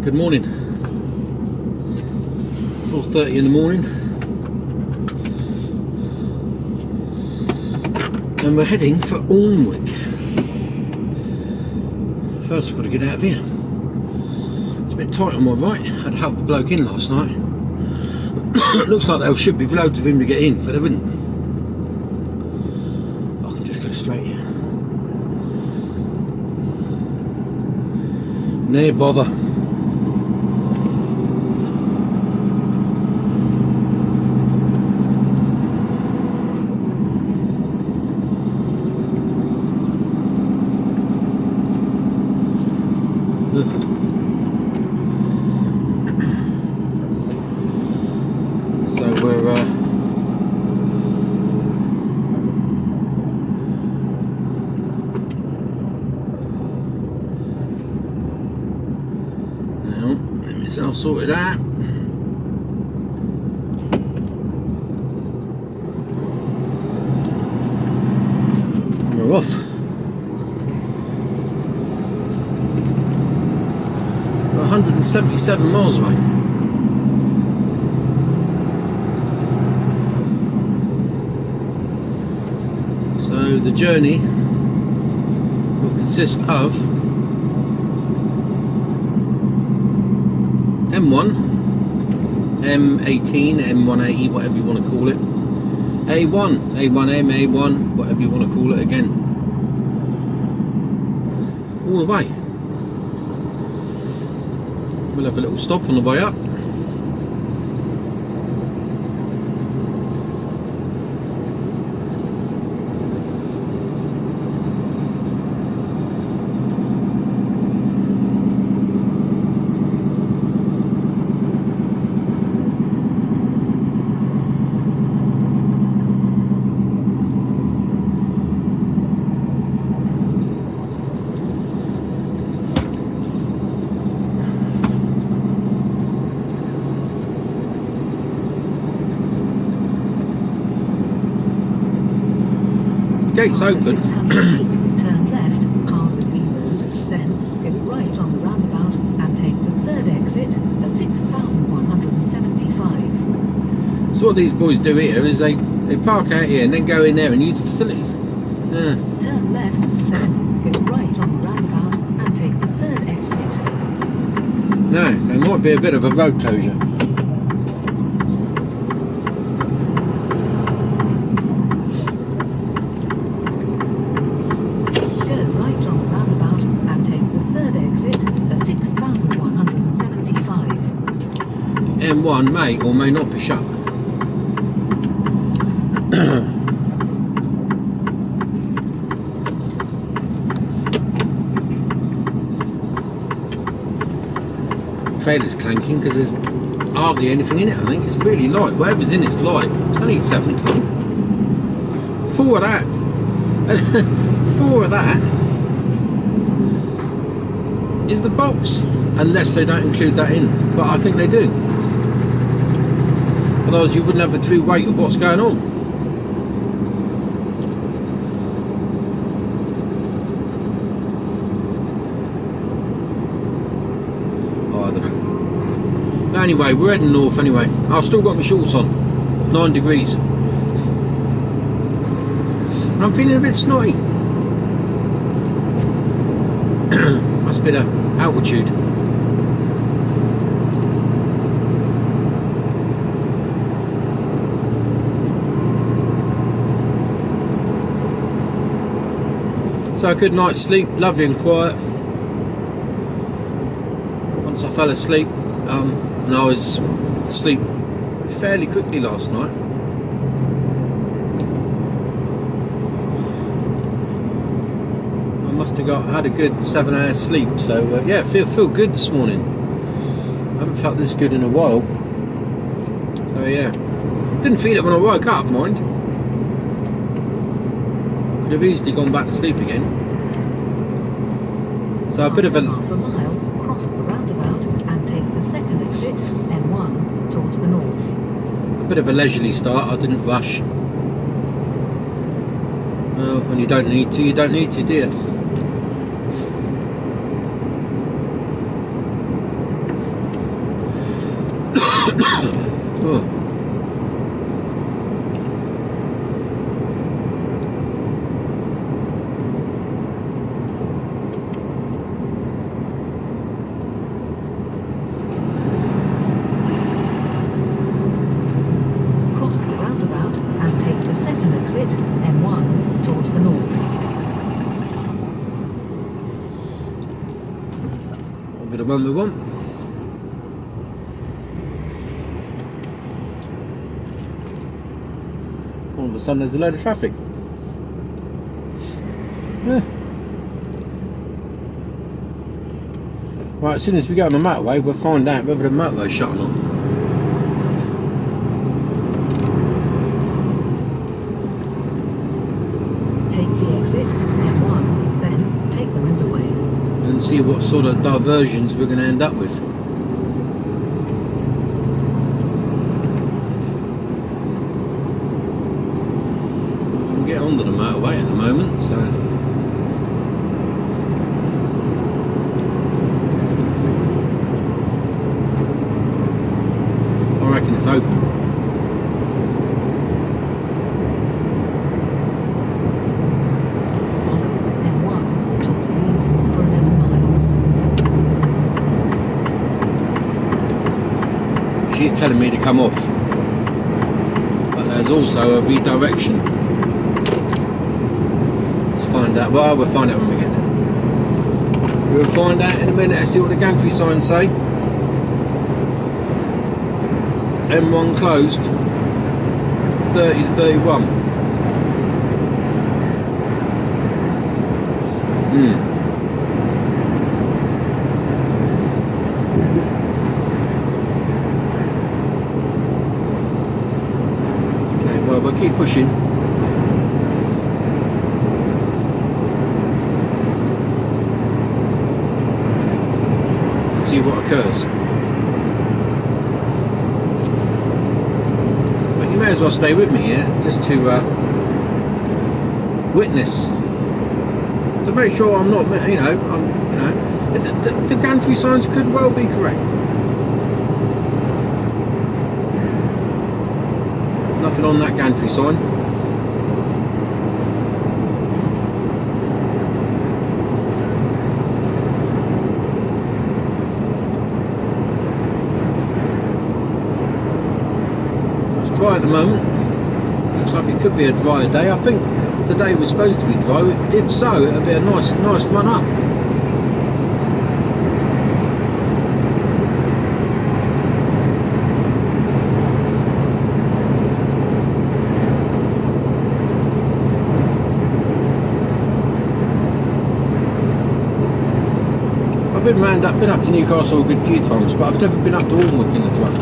Good morning. 4:30 in the morning, and we're heading for Alnwick. First, I've got to get out of here. It's a bit tight on my right. I had to help the bloke in last night. Looks like there should be loads of him to get in, but there wouldn't. I can just go straight here. No bother. So we're now let myself sorted out. And we're off. 177 miles away. So the journey will consist of M1, M18, M180, whatever you want to call it, A1, A1M, A1, whatever you want to call it again, all the way. We'll have a little stop on the way up. Gates open. Turn left, Harvardly Road, then go right on the roundabout and take the third exit of 6,175. So what these boys do here is they park out here and then go in there and use the facilities. Turn left, then go right on the roundabout and take the third exit. No, there might be a bit of a road closure. M1 may or may not be shut. Trailer's clanking because there's hardly anything in it. I think it's really light. Whatever's in it's light. It's only 7 ton. 4 of that. 4 of that is the box, unless they don't include that in. But I think they do. Otherwise you wouldn't have the true weight of what's going on. Oh, I don't know. But anyway, we're heading north anyway. I've still got my shorts on. 9 degrees. And I'm feeling a bit snotty. Must be the altitude. So a good night's sleep, lovely and quiet. Once I fell asleep, and I was asleep fairly quickly last night. I must have had a good 7 hours sleep, so yeah, feel good this morning. I haven't felt this good in a while. So yeah, didn't feel it when I woke up, mind. Could have easily gone back to sleep again. So a bit of a half a mile, cross the roundabout and take the second exit, N1, towards the north. A bit of a leisurely start. I didn't rush. Well, when you don't need to, you don't need to, do you? Bit of one we want. All of a sudden there's a load of traffic. Yeah. Right, as soon as we go on the motorway, we'll find out whether the motorway's shut or not. Take the exit, M1, then take the motorway. And see what sort of diversions we're going to end up with. We can get onto the motorway at the moment, so... I reckon it's open. Follow M1 towards Leeds for 11 miles. She's telling me to come off. But there's also a redirection. Let's find out. Well, we'll find out when we get there. We'll find out in a minute. Let's see what the gantry signs say. M1 closed, 30 to 31. Okay, well, we'll keep pushing. And see what occurs. May as well stay with me here, just to witness, to make sure I'm not, the gantry signs could well be correct. Nothing on that gantry sign. Dry at the moment. Looks like it could be a drier day. I think today was supposed to be dry. If so, it'll be a nice run up. I've been up to Newcastle a good few times, but I've never been up to Alnwick in the truck.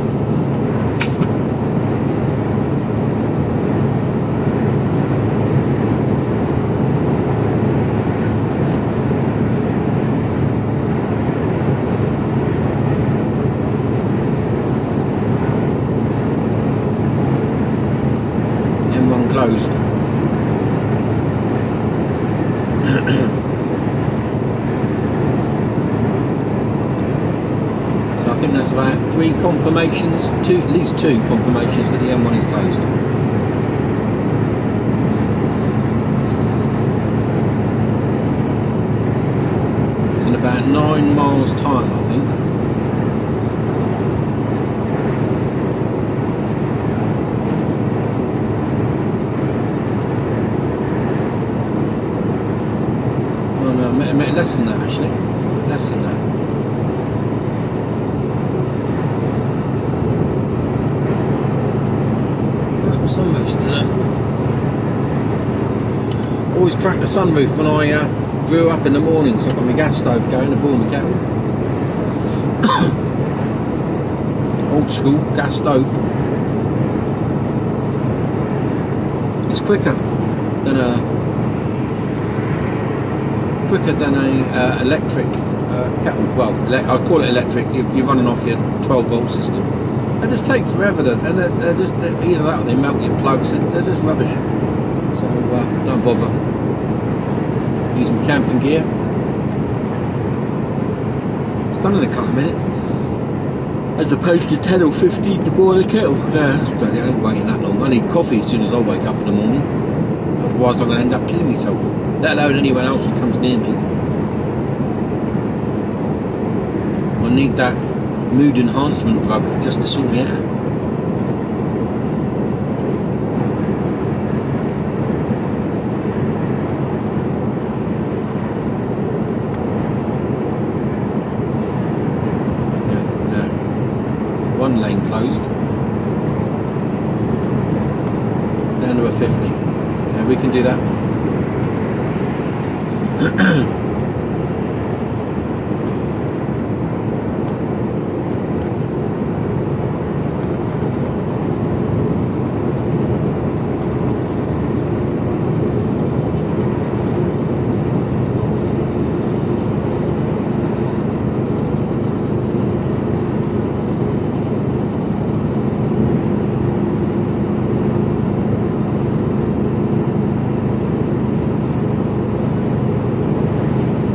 Closed. So I think that's about 3 confirmations, at least 2 confirmations that the M1 is closed. It's in about 9 miles time, I think. Less than that, actually. Less than that. Oh, sunroof's still open. Always crack the sunroof when I brew up in the morning, so I've got my gas stove going to boil my kettle. Old school gas stove. It's quicker than a electric kettle. Well, I call it electric. You're running off your 12-volt system. They just take forever, and they're just either that or they melt your plugs. They're just rubbish. So don't bother. Use my camping gear. It's done in a couple of minutes, as opposed to 10 or 15 to boil a kettle. Yeah, that's bloody. I ain't waiting that long. I need coffee as soon as I wake up in the morning. Otherwise, I'm going to end up killing myself. Let alone anyone else who comes near me. I need that mood enhancement drug just to sort me out. one lane closed. Down to a 50. Okay, we can do that.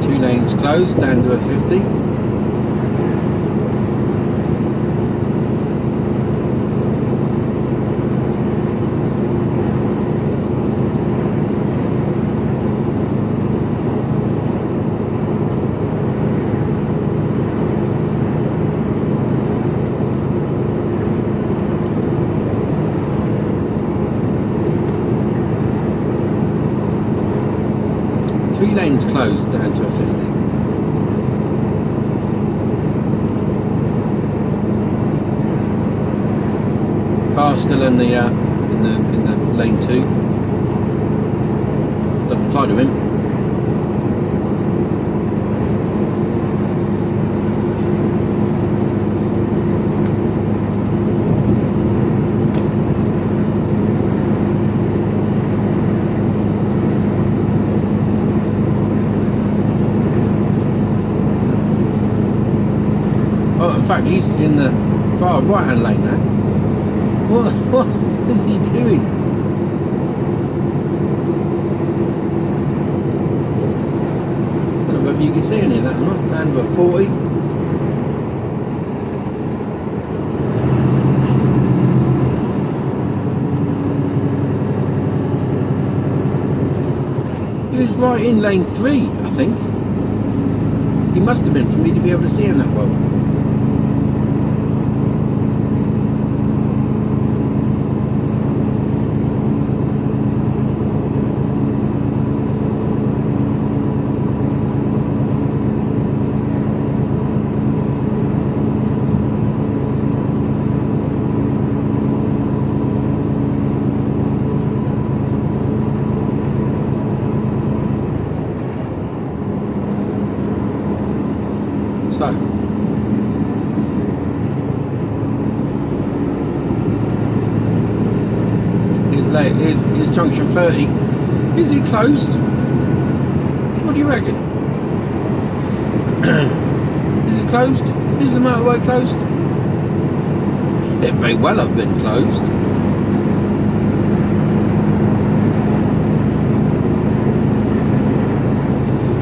2 lanes closed, down to a 50. Lanes closed, down to a 50. Car still in the lane 2. Doesn't apply to him. In fact, he's in the far right hand lane now. What is he doing? I don't know whether you can see any of that or not. Down to a 40. He was right in lane 3, I think. He must have been for me to be able to see him that well. So, here's junction 30. Is it closed? What do you reckon? Is it closed? Is the motorway closed? It may well have been closed.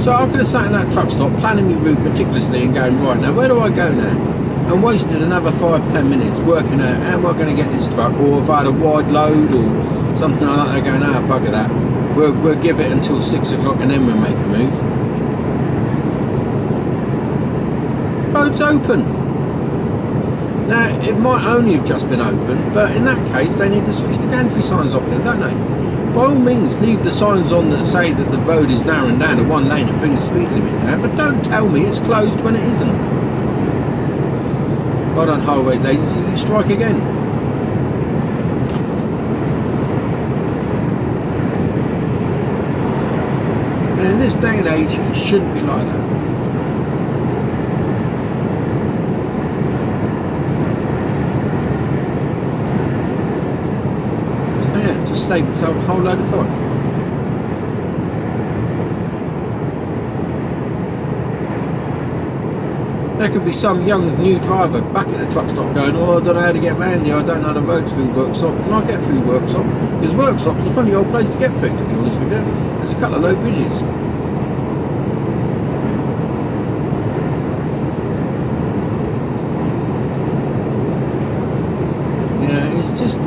So I could have sat in that truck stop, planning my route meticulously and going, right, now where do I go now? And wasted another 5-10 minutes working out how am I going to get this truck, or if I had a wide load or something like that, going, bugger that. We'll give it until 6 o'clock and then we'll make a move. Road's open. Now, it might only have just been open, but in that case, they need to switch the gantry signs off then, don't they? By all means, leave the signs on that say that the road is narrowing down to 1 lane and bring the speed limit down, but don't tell me it's closed when it isn't. Well done, Highways Agency, you strike again. And in this day and age, it shouldn't be like that. Just save yourself a whole load of time. There could be some young new driver back at the truck stop going, oh, I don't know how to get round here, I don't know the road through workshop. Can I get through workshop? Because workshop's a funny old place to get through, to be honest with you. There's a couple of low bridges. Yeah, it's just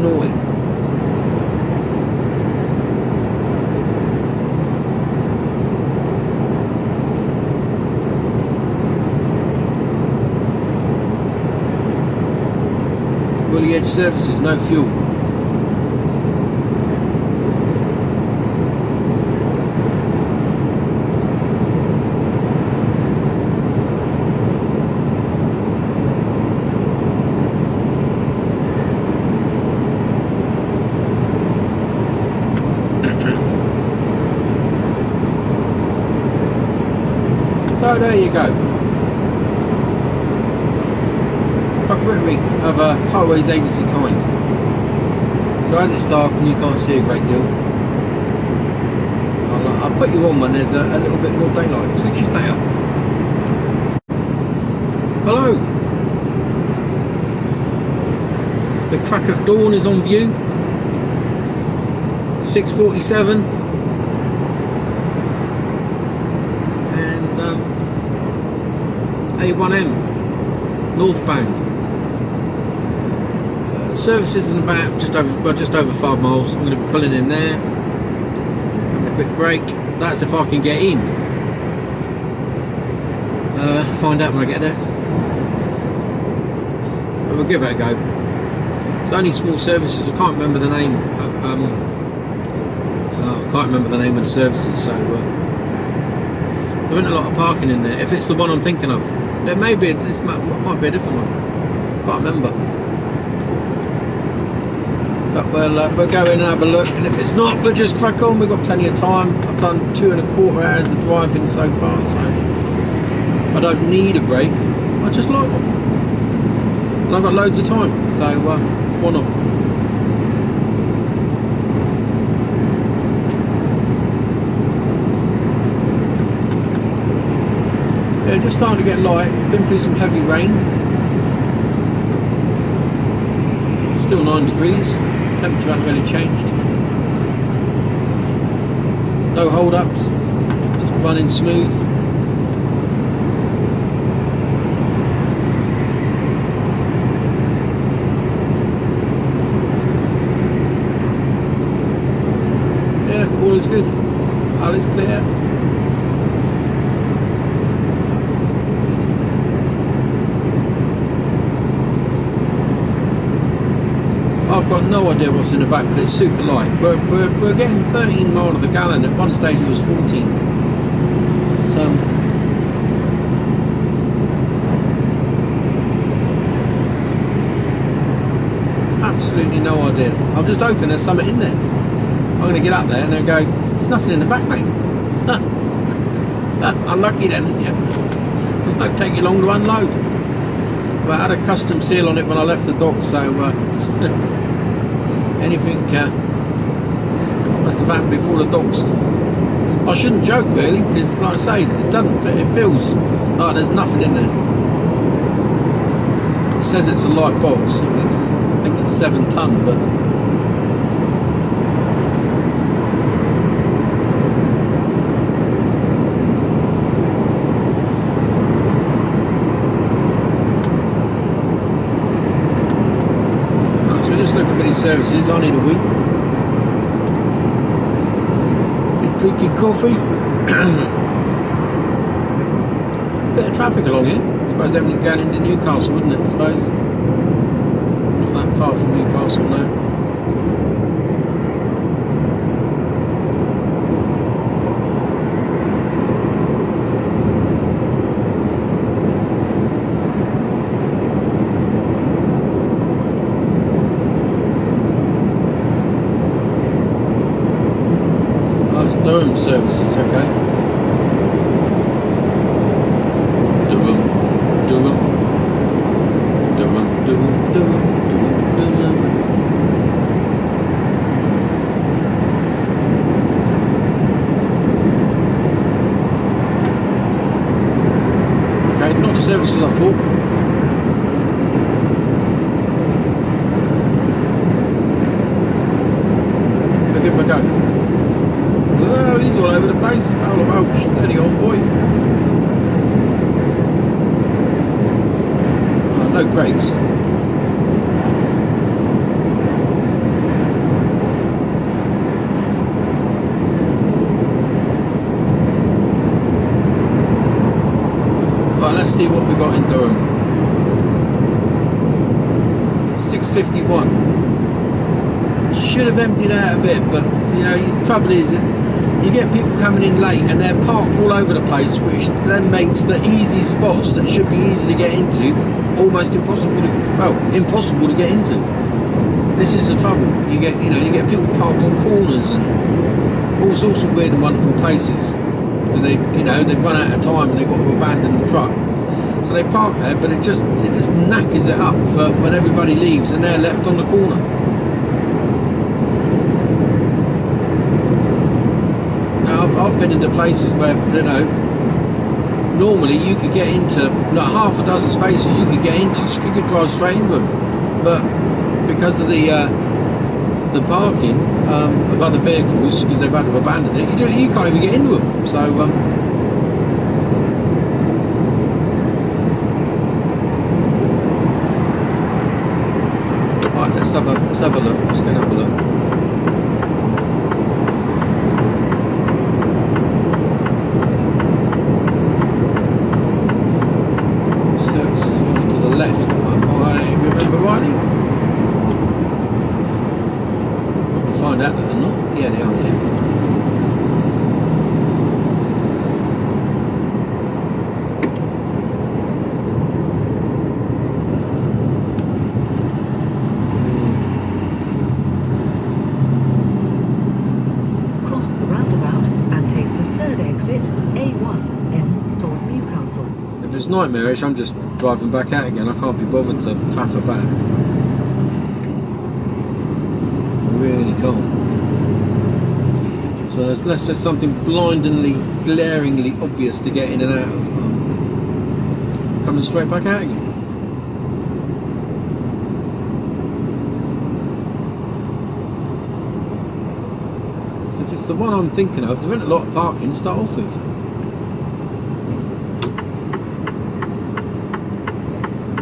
naughty. Woolly Edge Services, no fuel. So there you go. Fucking with me of a highways agency kind. So as it's dark and you can't see a great deal, I'll put you on when there's a little bit more daylight. Speak to you later. Hello. The crack of dawn is on view. 6:47. And A1M northbound. Service is in about just over 5 miles. I'm going to be pulling in there. Having a quick break. That's if I can get in. Find out when I get there. But we'll give it a go. It's only small services. I can't remember the name. I can't remember the name of the services. So there isn't a lot of parking in there. If it's the one I'm thinking of, there may be. This might be a different one. I can't remember. But we'll go in and have a look, and if it's not, we'll just crack on. We've got plenty of time. I've done 2.25 hours of driving so far, so I don't need a break. I just like one, and I've got loads of time, so why not? Yeah, just starting to get light. Been through some heavy rain. Still 9 degrees. Temperature hasn't really changed. No hold-ups. Just running smooth. Yeah, all is good. All is clear. I've got no idea what's in the back, but it's super light. We're getting 13 miles of the gallon. At one stage it was 14. It's, absolutely no idea. I'm just hoping there's something in there. I'm going to get up there and they'll go, there's nothing in the back, mate. Unlucky then, yeah. It won't take you long to unload. But I had a custom seal on it when I left the dock, so anything must have happened before the docks. I shouldn't joke really, because like I say, it doesn't fit. It feels like there's nothing in there. It says it's a light box. I mean, I think it's 7 ton, but services. I need a wee. Been drinking coffee. Bit of traffic along here. I suppose everything going into Newcastle, wouldn't it? I suppose. Not that far from Newcastle now. Durham services, okay. Durham. Okay, not the services I thought. I'll give them a go. Oh, he's all over the place. Oh, steady on, boy. Oh, no brakes. Right, let's see what we got in Durham. 6:51. Should have emptied out a bit, but you know, the trouble is that you get people coming in late and they're parked all over the place, which then makes the easy spots that should be easy to get into almost impossible to get into. This is the trouble. You get people parked on corners and all sorts of weird and wonderful places. because they've run out of time and they've got to abandon the truck. So they park there, but it just knackers it up for when everybody leaves and they're left on the corner. Now I've been into places where normally you could get into like half a dozen spaces you could get into, you could drive straight into them, but because of the parking of other vehicles, because they've had to abandon it, you can't even get into them. So right, let's have a look. Let's go and have a look. Services are off to the left, if I remember rightly. Find out that they're not. Yeah, they are, yeah. Cross the roundabout and take the third exit, A1M, towards Newcastle. If it's nightmarish, I'm just driving back out again. I can't be bothered to faff about. Really can't. So unless there's something blindingly, glaringly obvious to get in and out of, coming straight back out again. So if it's the one I'm thinking of, there isn't a lot of parking to start off with.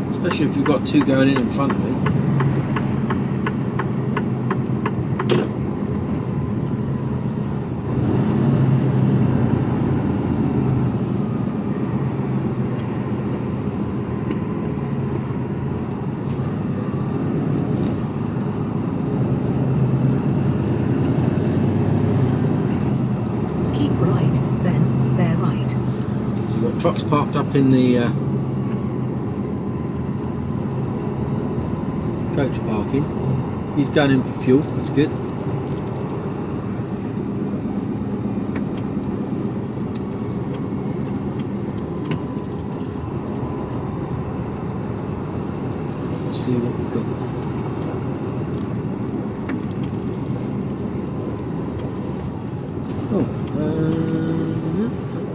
Especially if you've got two going in front of me. Trucks parked up in the coach parking. He's going in for fuel, that's good. Let's see what we've got.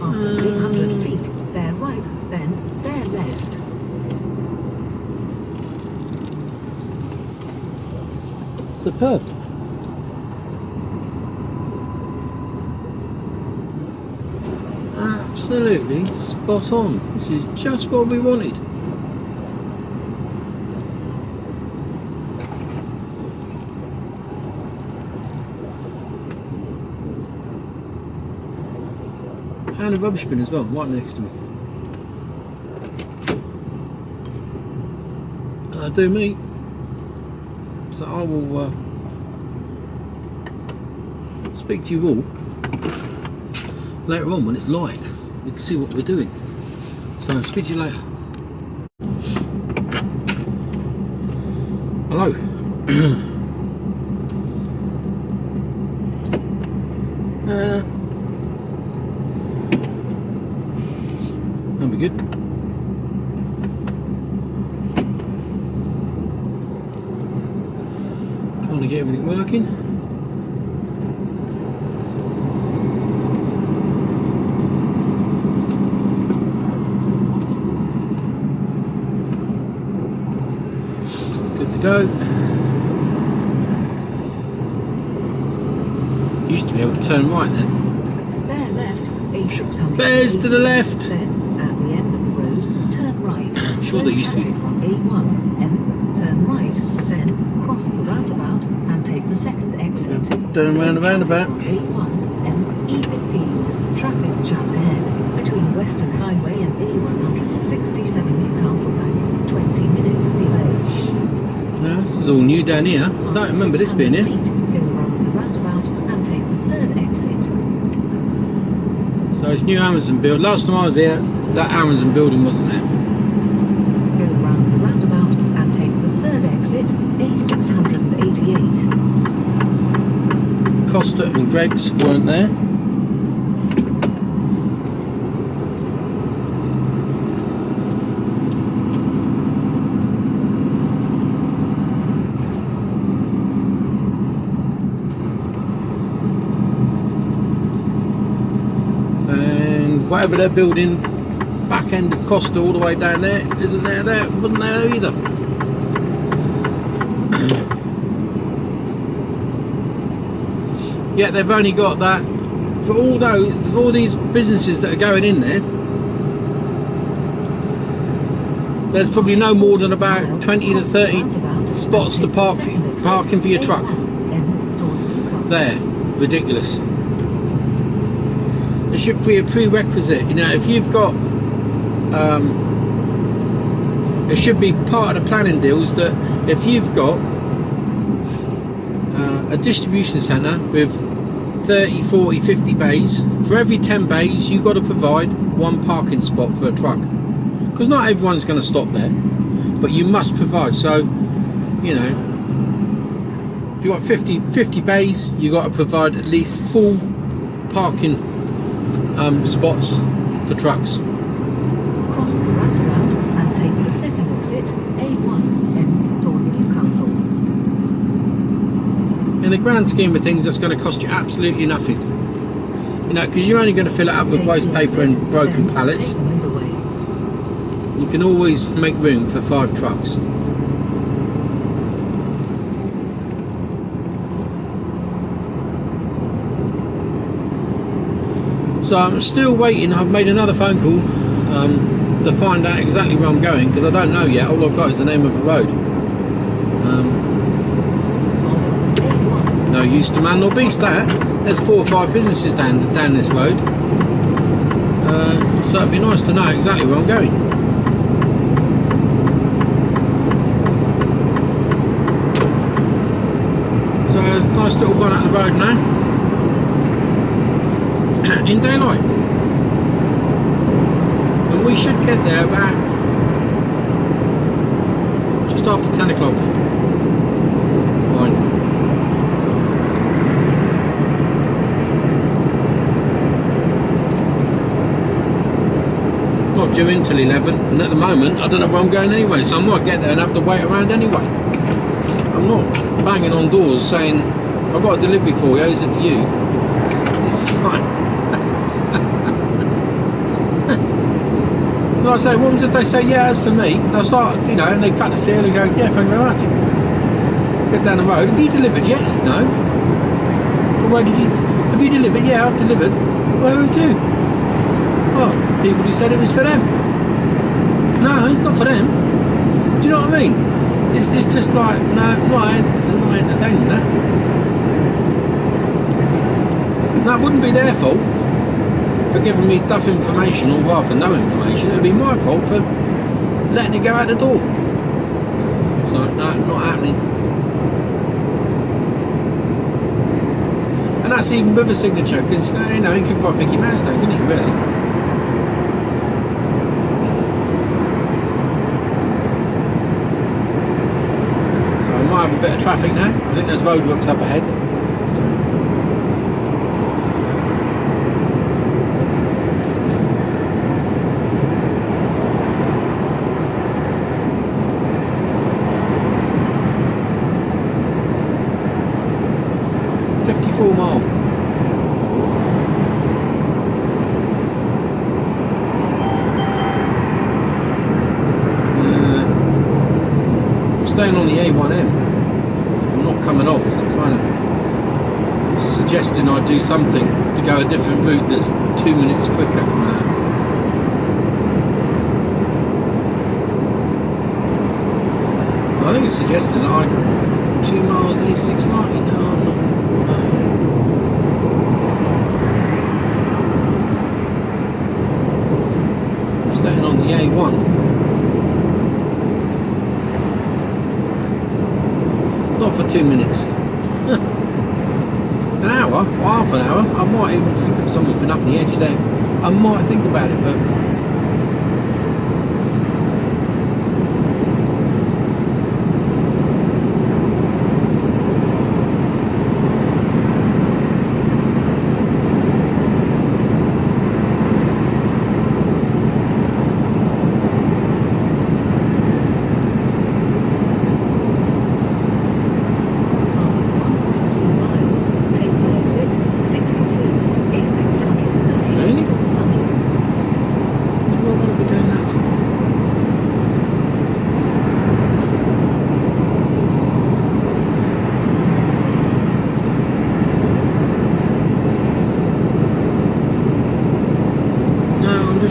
After 300 feet, bear right, then bear left. Superb. Absolutely spot on. This is just what we wanted. And a rubbish bin as well, right next to me. Do me. So I will speak to you all later on when it's light. We can see what we're doing. So speak to you later. Hello. That'll be good. Trying to get everything working. Good to go. Used to be able to turn right there. Bear left, A600. Bears to the left. Then, at the end of the road, turn right. I'm sure there used to be. On A1M, turn right, then cross the roundabout and take the second exit. Turn round the roundabout. A1M, E15. Traffic jam ahead between Western Highway and A167 Newcastle Bank. 20 minutes delay. No, this is all new down here. I don't remember this being here. Go around the roundabout and take the third exit. So it's new Amazon build. Last time I was here, that Amazon building wasn't there. Go around the roundabout and take the third exit, A688. Costa and Greg's weren't there. whatever they're building back end of Costa all the way down there isn't there, wasn't there either. Yeah, they've only got that for all these businesses that are going in there. There's probably no more than about 20 to 30 spots to parking for your truck. There, ridiculous. There should be a prerequisite, you know, if you've got it should be part of the planning deals that if you've got a distribution centre with 30, 40, 50 bays, for every 10 bays you've got to provide one parking spot for a truck, because not everyone's going to stop there, but you must provide. So, you know, if you've got 50 bays, you've got to provide at least full parking spots for trucks. Cross the roundabout and take the second exit, A1M, towards Newcastle. In the grand scheme of things, that's going to cost you absolutely nothing. You know, because you're only going to fill it up with waste paper and broken pallets. You can always make room for 5 trucks. So I'm still waiting. I've made another phone call to find out exactly where I'm going, because I don't know yet. All I've got is the name of a road. No use to man nor beast that. There's 4 or 5 businesses down this road. So it'd be nice to know exactly where I'm going. So nice little run out the road now. In daylight. And we should get there about just after 10 o'clock. It's fine. Not due in till 11, and at the moment I don't know where I'm going anyway, so I might get there and have to wait around anyway. I'm not banging on doors saying I've got a delivery for you, is it for you? It's fine. Like I say, what happens if they say, yeah, it's for me? And I start, you know, and they cut the seal and go, yeah, thank you very much. Get down the road. Have you delivered yet? No. Well, where did you? Have you delivered? Yeah, I've delivered. Where who to? Well, people who said it was for them. No, not for them. Do you know what I mean? It's just like, no, they're not entertaining that. And that wouldn't be their fault for giving me duff information, or rather no information. It would be my fault for letting it go out the door. So no, not happening. And that's even with a signature, because you know, he could write Mickey Mouse down, couldn't he, really? So I might have a bit of traffic now. I think there's roadworks up ahead. 54 mile. I'm staying on the A1M. I'm not coming off. Trying to suggesting I do something to go a different route that's 2 minutes quicker. No. I think it's suggesting that I 2 miles A690. No, I'm not. Staying on the A1. Not for 2 minutes. An hour, or half an hour. I might even think if someone's been up the edge there, I might think about it, but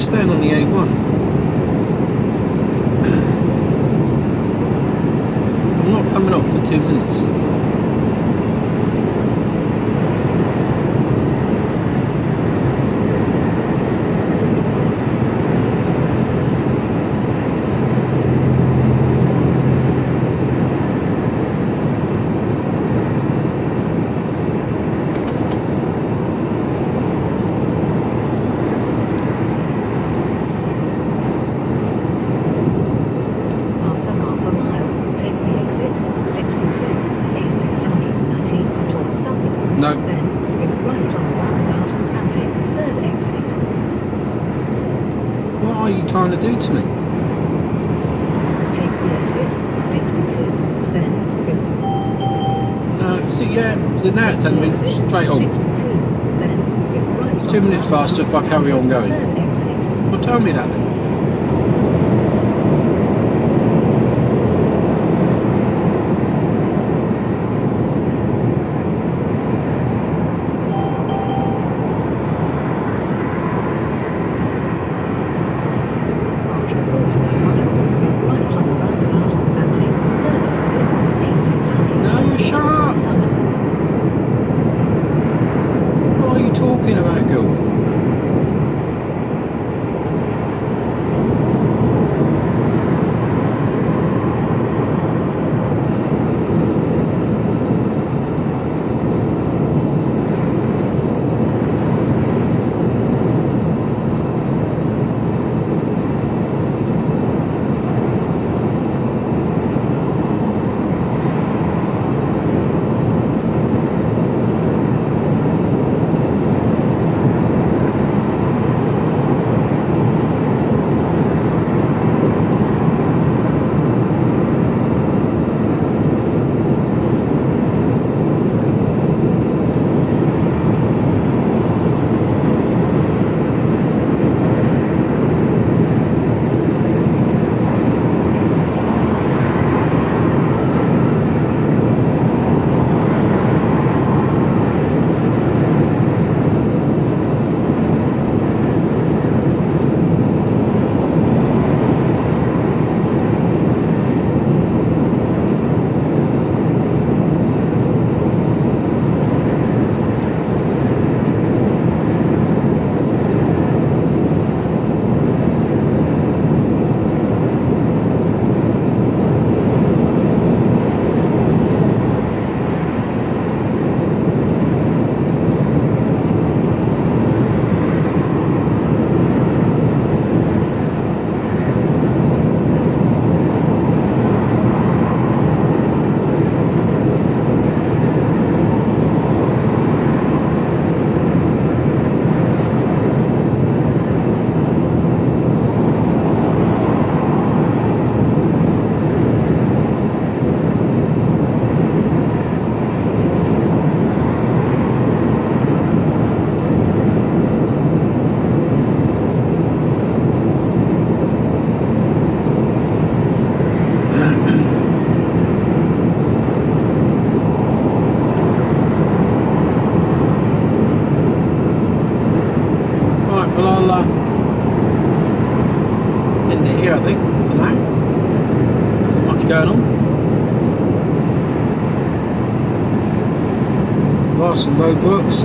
staying on the A1. I'm not coming off for 2 minutes. Trying to do to me? Take the exit 62, then go. No, see, yeah, so now it's telling me straight on. 62, then go right. 2 minutes faster if I carry on going. Third exit. Well, tell me that then. Some roadworks.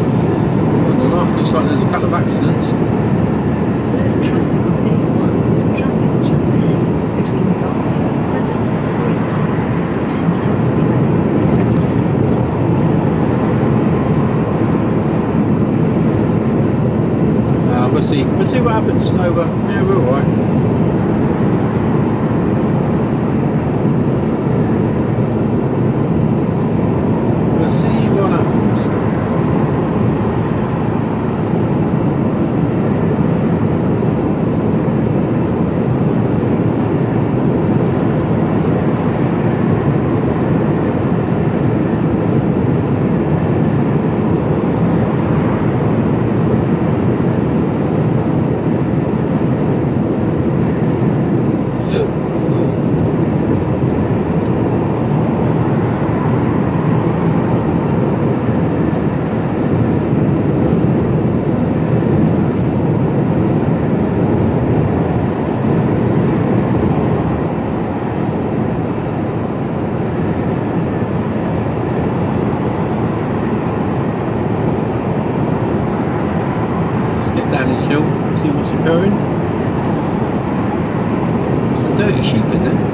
Looks like there's a couple of accidents. Slow traffic on A1. Traffic jam ahead between Garfield Crescent and Green Park. 2 minutes delay. We'll see. We'll see what happens. Yeah, we're all right. down this hill, see what's occurring. Some dirty sheep in there.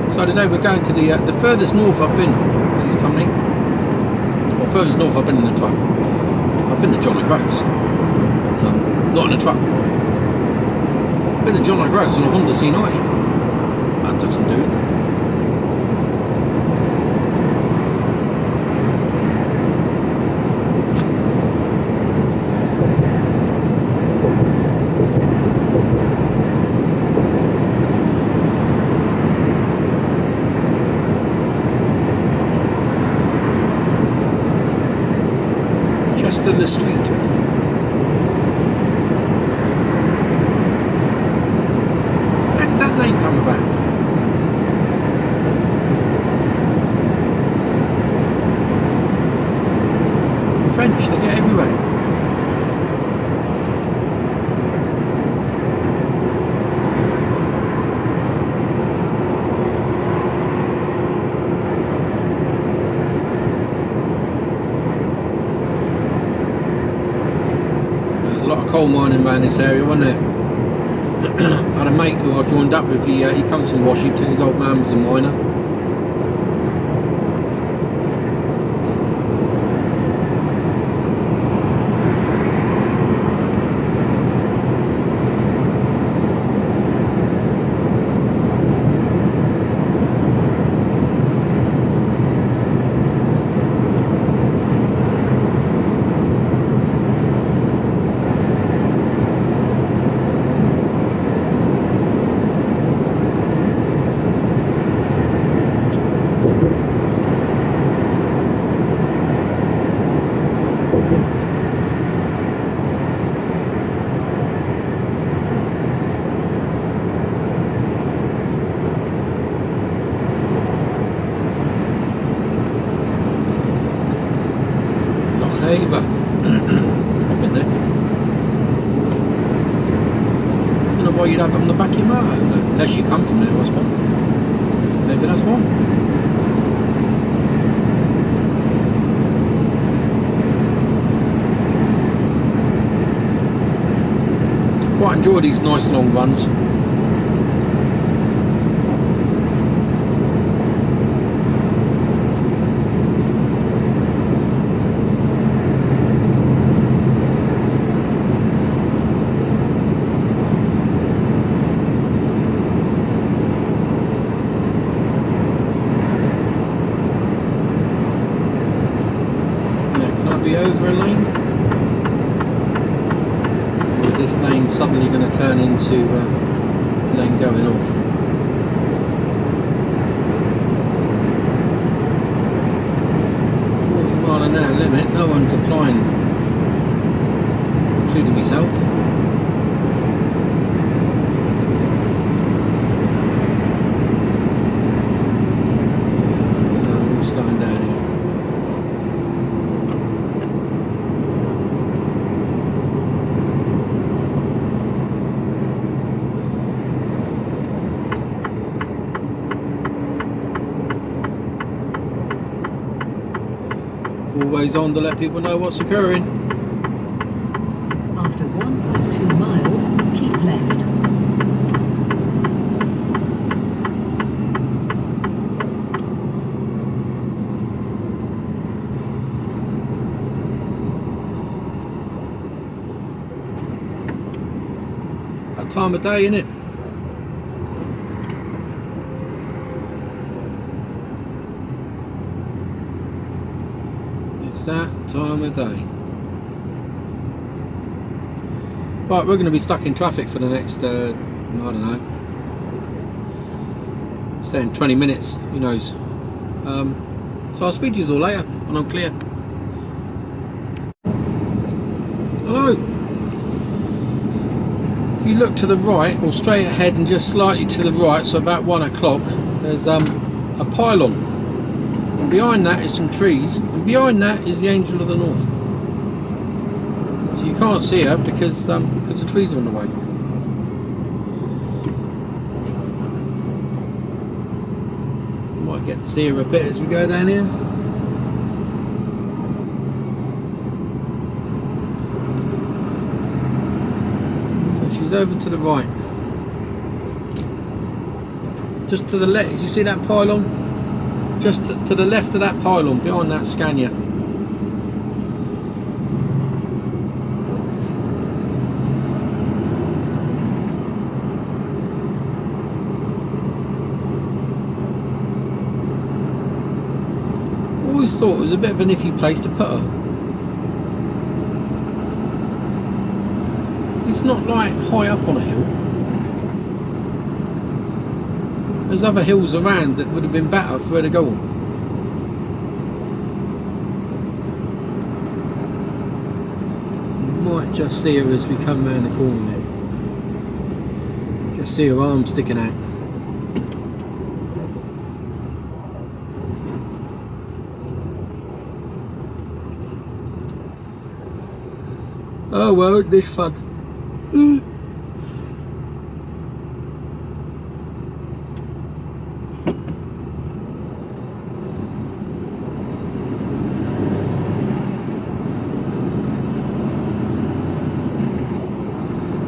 So today we're going to the furthest north I've been with this company. Well, furthest north I've been in the truck. I've been to John O'Groats, but not in a truck. Been to John O'Groats on a Honda C90. That took some doing. In the street. How did that name come about? French, they get everywhere. Coal mining around this area, wasn't it? I had a mate who I joined up with. He comes from Washington. His old man was a miner. But I've been there. Don't know why you'd have it on the back of your motor, unless you come from there, I suppose. Maybe that's why. Quite enjoy these nice long runs. Over a lane, or is this lane suddenly going to turn into lane going off? .40 mph limit, no one's applying, including myself. All slowing down here. Always on to let people know what's occurring. After 1.2 miles, keep left. That time of day, innit? That time of day. Right, we're going to be stuck in traffic for the next, I don't know, saying 20 minutes, who knows. So I'll speak to you all later when I'm clear. Hello. If you look to the right or straight ahead and just slightly to the right, so about 1 o'clock, there's a pylon, and behind that is some trees, and behind that is the Angel of the North. So you can't see her because the trees are in the way. You might get to see her a bit as we go down here. Over to the right, just to the left. You see that pylon? Just to the left of that pylon, behind that Scania. I always thought it was a bit of an iffy place to put her. It's not like high up on a hill. There's other hills around that would have been better for her to go on. You might just see her as we come round the corner there. Just see her arm sticking out. Oh well, this fun.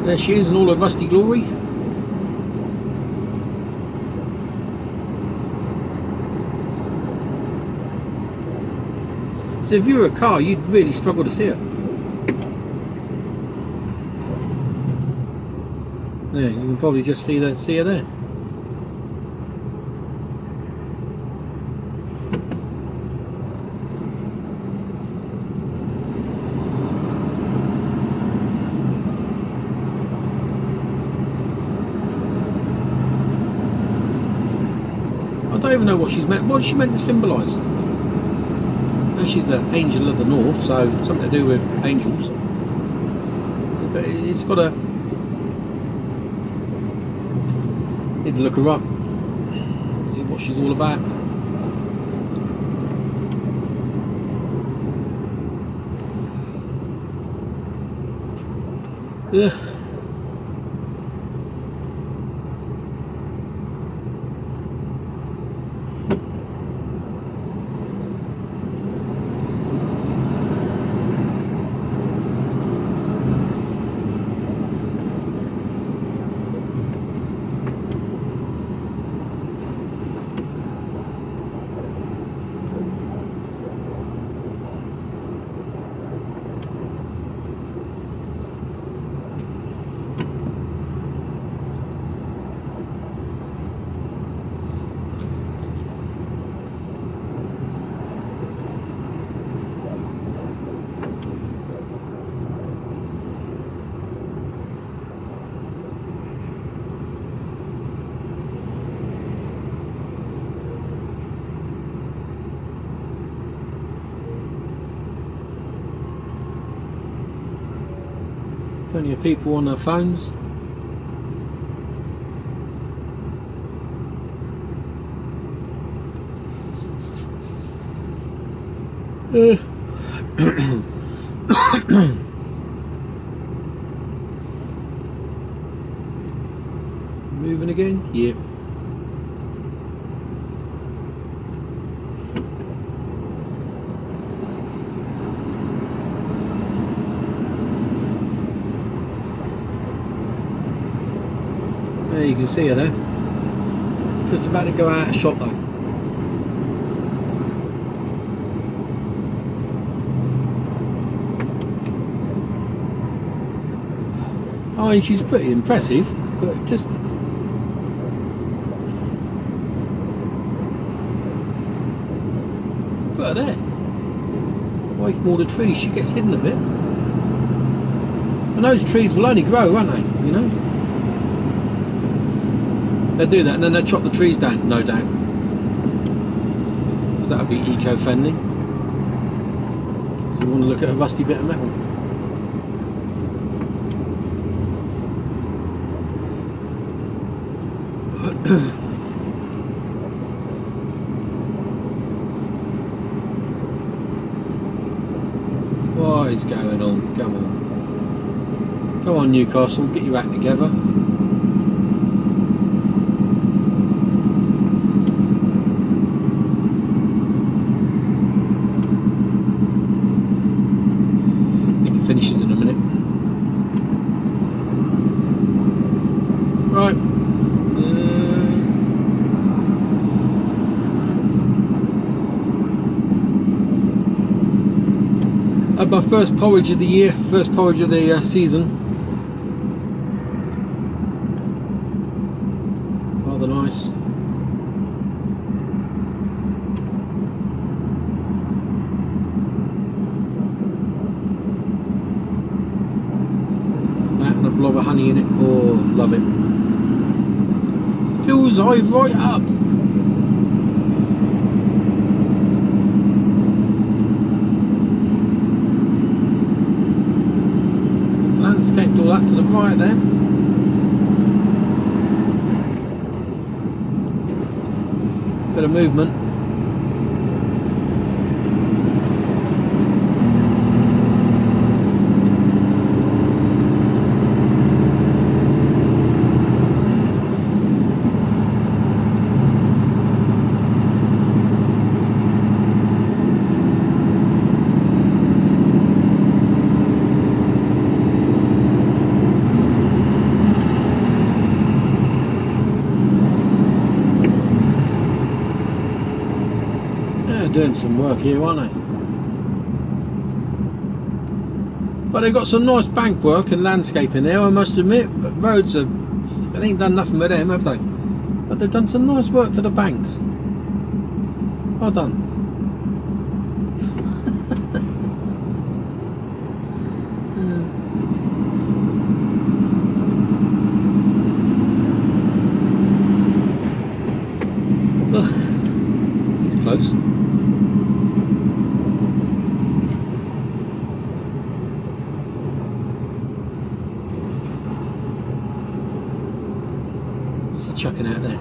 There she is in all her rusty glory. So if you were a car, you'd really struggle to see her. Yeah, you can probably just see her there. I don't even know what she's meant. What is she meant to symbolise? No, she's the Angel of the North, so something to do with angels. But it's got a. Need to look her up, see what she's all about. Ugh. Plenty of people on their phones. Moving again? Yep. There you can see her there. Just about to go out of shot though. I mean, she's pretty impressive, but just put her there. Away from all the trees, she gets hidden a bit. And those trees will only grow, won't they? You know? They'll do that and then they'll chop the trees down, no doubt. Because that would be eco-friendly. So we want to look at a rusty bit of metal. What is going on? Come on. Come on, Newcastle, get your act together. I think it finishes in a minute. Right. Had my first porridge of the year, first porridge of the season. Rather nice. That and a blob of honey in it. Oh, love it. Fills I right up. Landscaped all that to the right there. Bit of movement. Doing some work here, aren't they? But they've got some nice bank work and landscaping there, I must admit. But roads are, they ain't done nothing with them, have they? But they've done some nice work to the banks. Well done. He's close. Chucking out there.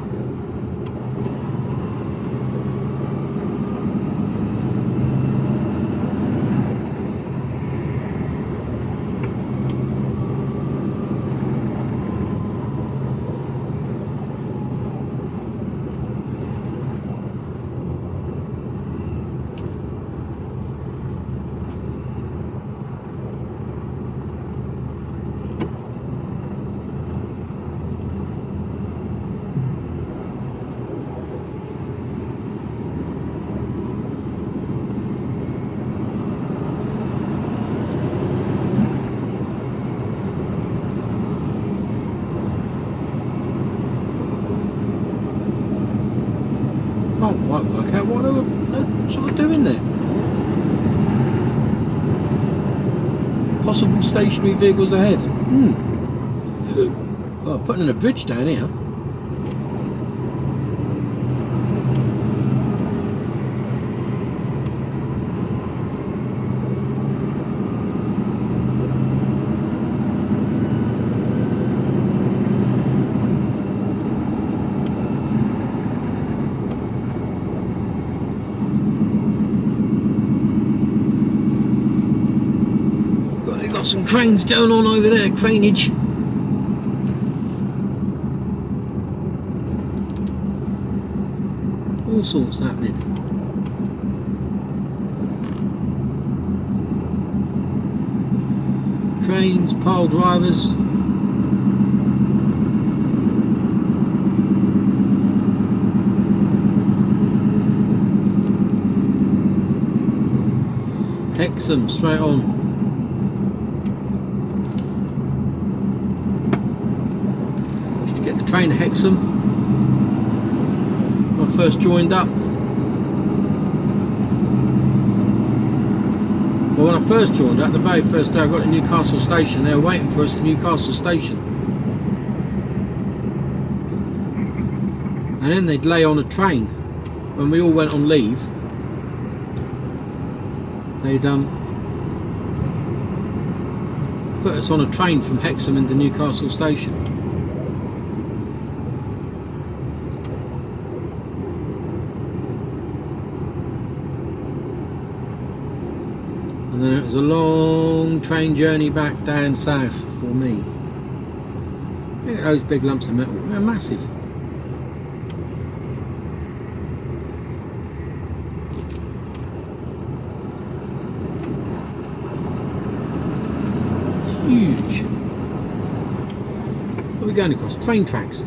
Can't quite work out what they're sort of doing there. Possible stationary vehicles ahead. Well, putting in a bridge down here. Some cranes going on over there, craneage. All sorts happening. Cranes, pile drivers. Hexham straight on. Get the train to Hexham. When I first joined up. Well, when I first joined up, the very first day I got to Newcastle Station, they were waiting for us at Newcastle Station. And then they'd lay on a train. When we all went on leave, they'd put us on a train from Hexham into Newcastle Station. was a long train journey back down south for me. Look at those big lumps of metal, they're massive. Huge. What are we going across? Train tracks.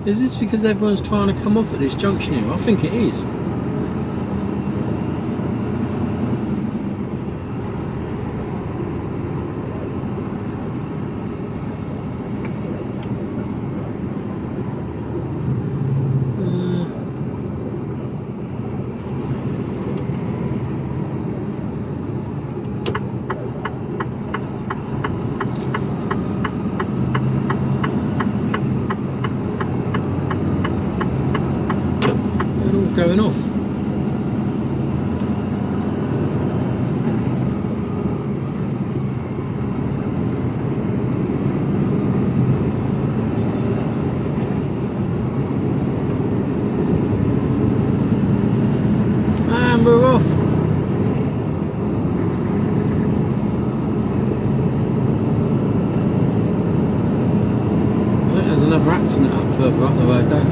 Is this because everyone's trying to come off at this junction here? I think it is. Going off. And we're off. I think there's another accident up further up the road there.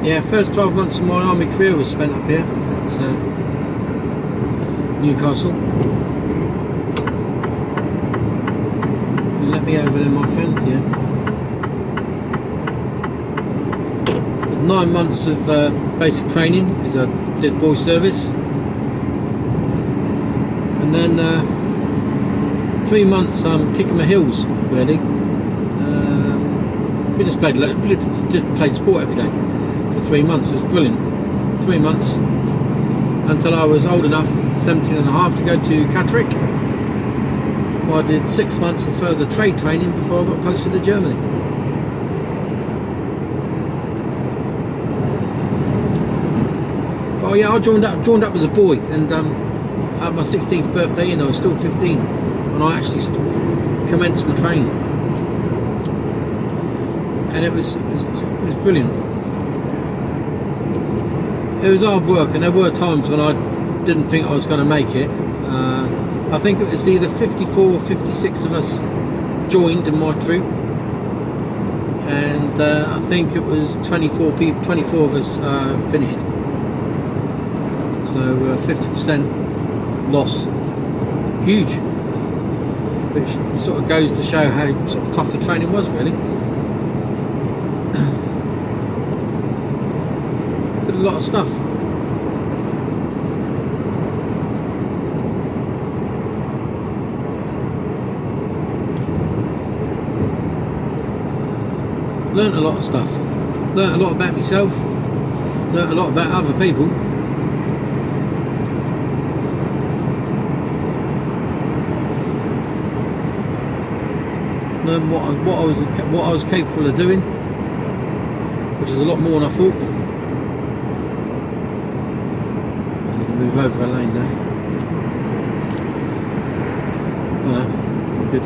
Yeah, first 12 months of my army career was spent up here at Newcastle. You let me over there, my friend, yeah. Did 9 months of basic training because I did boy service. And then 3 months kicking my heels, really. We just played sport every day. For 3 months. It was brilliant. 3 months until I was old enough, 17 and a half, to go to Catterick. Well, I did 6 months of further trade training before I got posted to Germany. But yeah, I joined up as a boy, and at my 16th birthday, I was still 15 when I actually commenced my training, and it was brilliant. It was hard work, and there were times when I didn't think I was going to make it. I think it was either 54 or 56 of us joined in my troop, and I think it was 24 of us finished. So 50% loss, huge, which sort of goes to show how sort of tough the training was, really. Did a lot of stuff. Learned a lot of stuff. Learned a lot about myself. Learned a lot about other people. Learned what I was capable of doing, which is a lot more than I thought. Move over a lane now. Oh no, I'm good.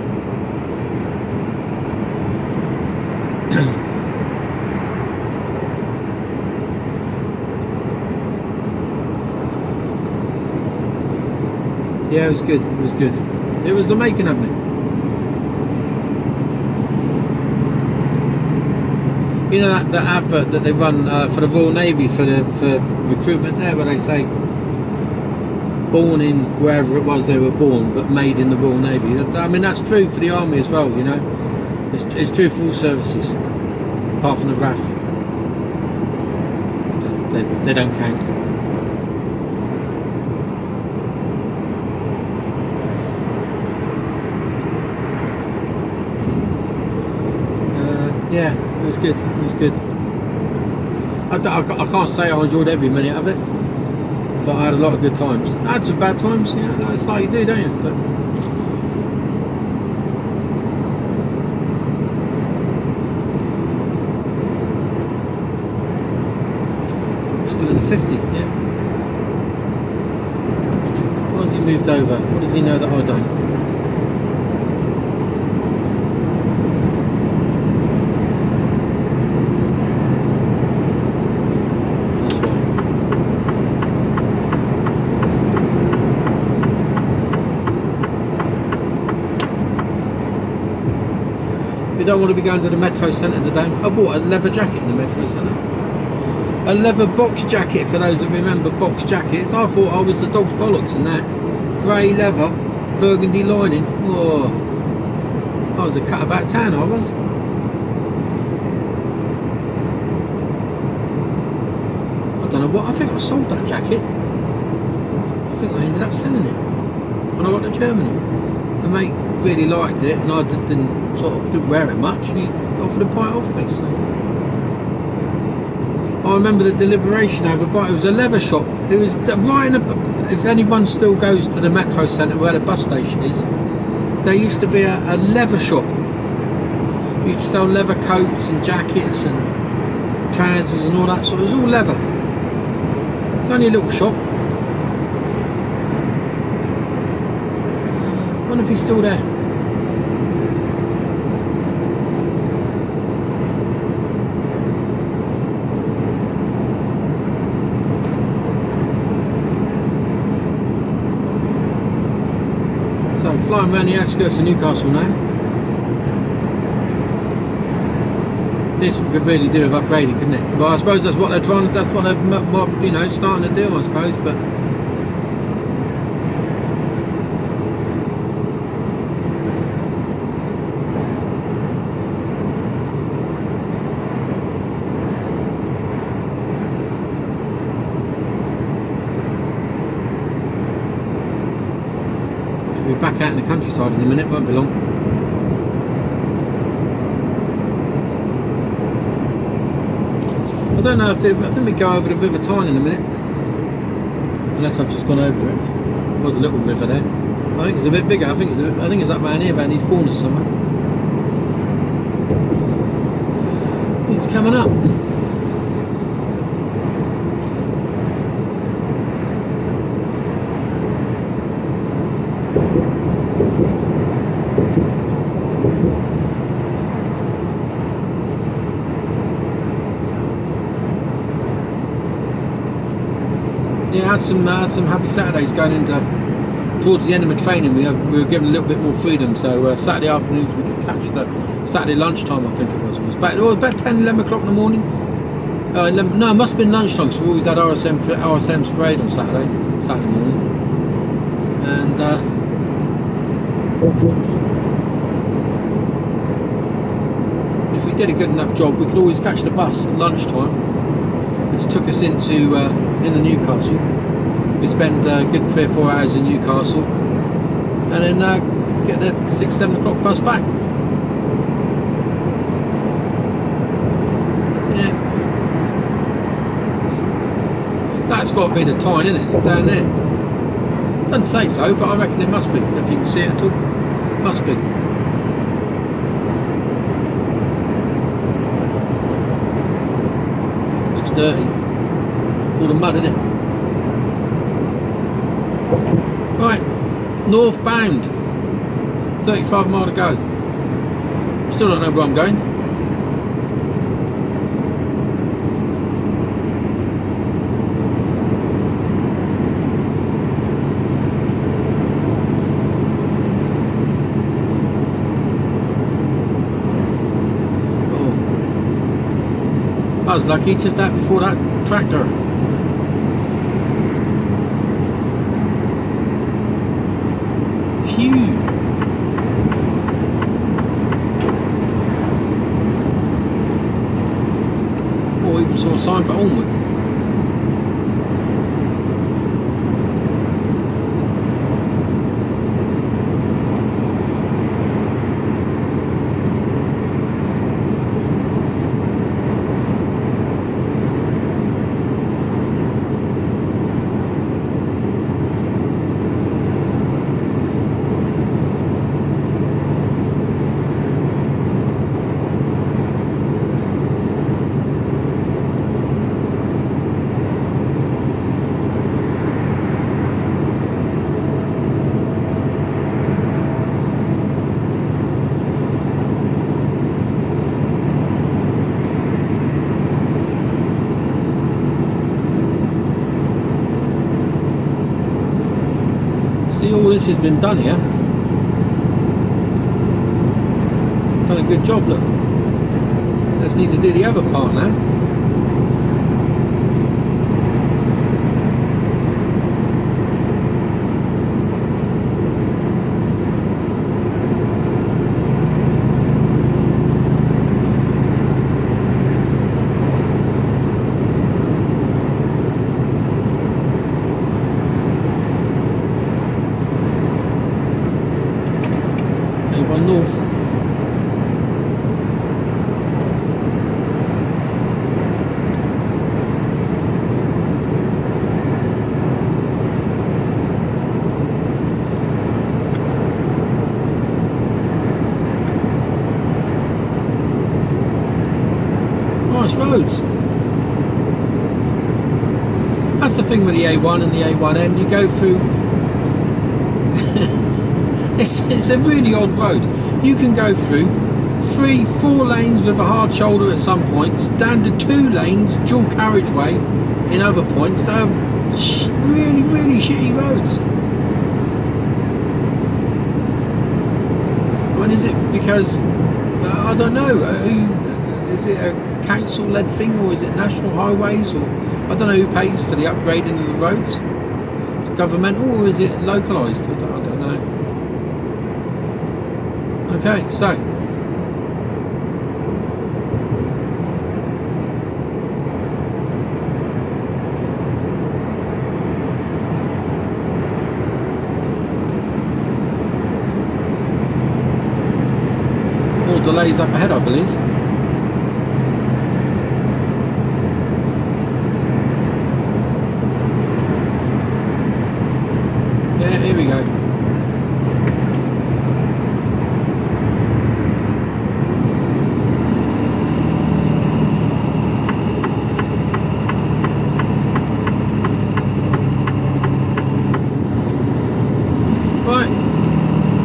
Yeah, it was good. It was good. It was the making of me. You know that advert that they run for the Royal Navy for recruitment there, where they say, born in wherever it was they were born, but made in the Royal Navy. I mean, that's true for the Army as well, you know. It's true for all services, apart from the RAF. They don't count. Yeah, it was good. It was good. I can't say I enjoyed every minute of it, but I had a lot of good times. I had some bad times, you know, it's like you do, don't you? But still in the 50, yeah. Why has he moved over? What does he know that I don't? That's why. We don't want to be going to the Metro Centre today. I bought a leather jacket in the Metro Centre. A leather box jacket, for those that remember box jackets. I thought I was the dog's bollocks in that. Grey leather, burgundy lining. Whoa. I was a cut about tan, I was. I don't know what, I think I sold that jacket. I think I ended up selling it when I got to Germany. My mate really liked it and I didn't wear it much, and he offered to buy it off me, so. I remember the deliberation over, but it was a leather shop. It was right in a, if anyone still goes to the Metro Centre where the bus station is, there used to be a leather shop. We used to sell leather coats and jackets and trousers and all that sort. It was all leather. It's only a little shop. I wonder if he's still there. So I'm flying around the outskirts of Newcastle now. This could really do with upgrading, couldn't it? Well, I suppose that's what they're trying. That's what they're, you know, starting to do, I suppose. But we'll be back out in the countryside in a minute. Won't be long. I don't know if I think we go over the River Tyne in a minute, unless I've just gone over it. There was a little river there. I think it's a bit bigger. I think it's up around here, around these corners somewhere. It's coming up. Yeah, I had some happy Saturdays going into towards the end of my training. We were given a little bit more freedom, so Saturday afternoons we could catch the Saturday lunchtime. I think it was about 10, 11 o'clock in the morning. 11, no, it must have been lunchtime. So we always had RSM's parade on Saturday morning, and if we did a good enough job, we could always catch the bus at lunchtime. It took us into Newcastle. We'd spend a good 3 or 4 hours in Newcastle, and then get the 6, 7 o'clock bus back. Yeah, that's got to be the Tyne, isn't it? Down there. Doesn't say so, but I reckon it must be. I don't know if you can see it at all. Must be. Dirty. All the mud in it. Right, northbound. 35 mile to go. Still don't know where I'm going. I was lucky, just out before that tractor. Phew. Or even saw a sign for Alnwick. See, all this has been done here. Done a good job, look. Just need to do the other part now. A1 North. Nice roads. That's the thing with the A1 and the A1M. You go through. it's a really odd road. You can go through 3-4 lanes with a hard shoulder at some points, down to 2 lanes dual carriageway in other points. They have really shitty roads. I mean, is it because I don't know? Is it a council-led thing, or is it National Highways, or I don't know who pays for the upgrading of the roads? Is it governmental, or is it localised? I don't know. Okay, so more delays up ahead, I believe. Yeah, here we go.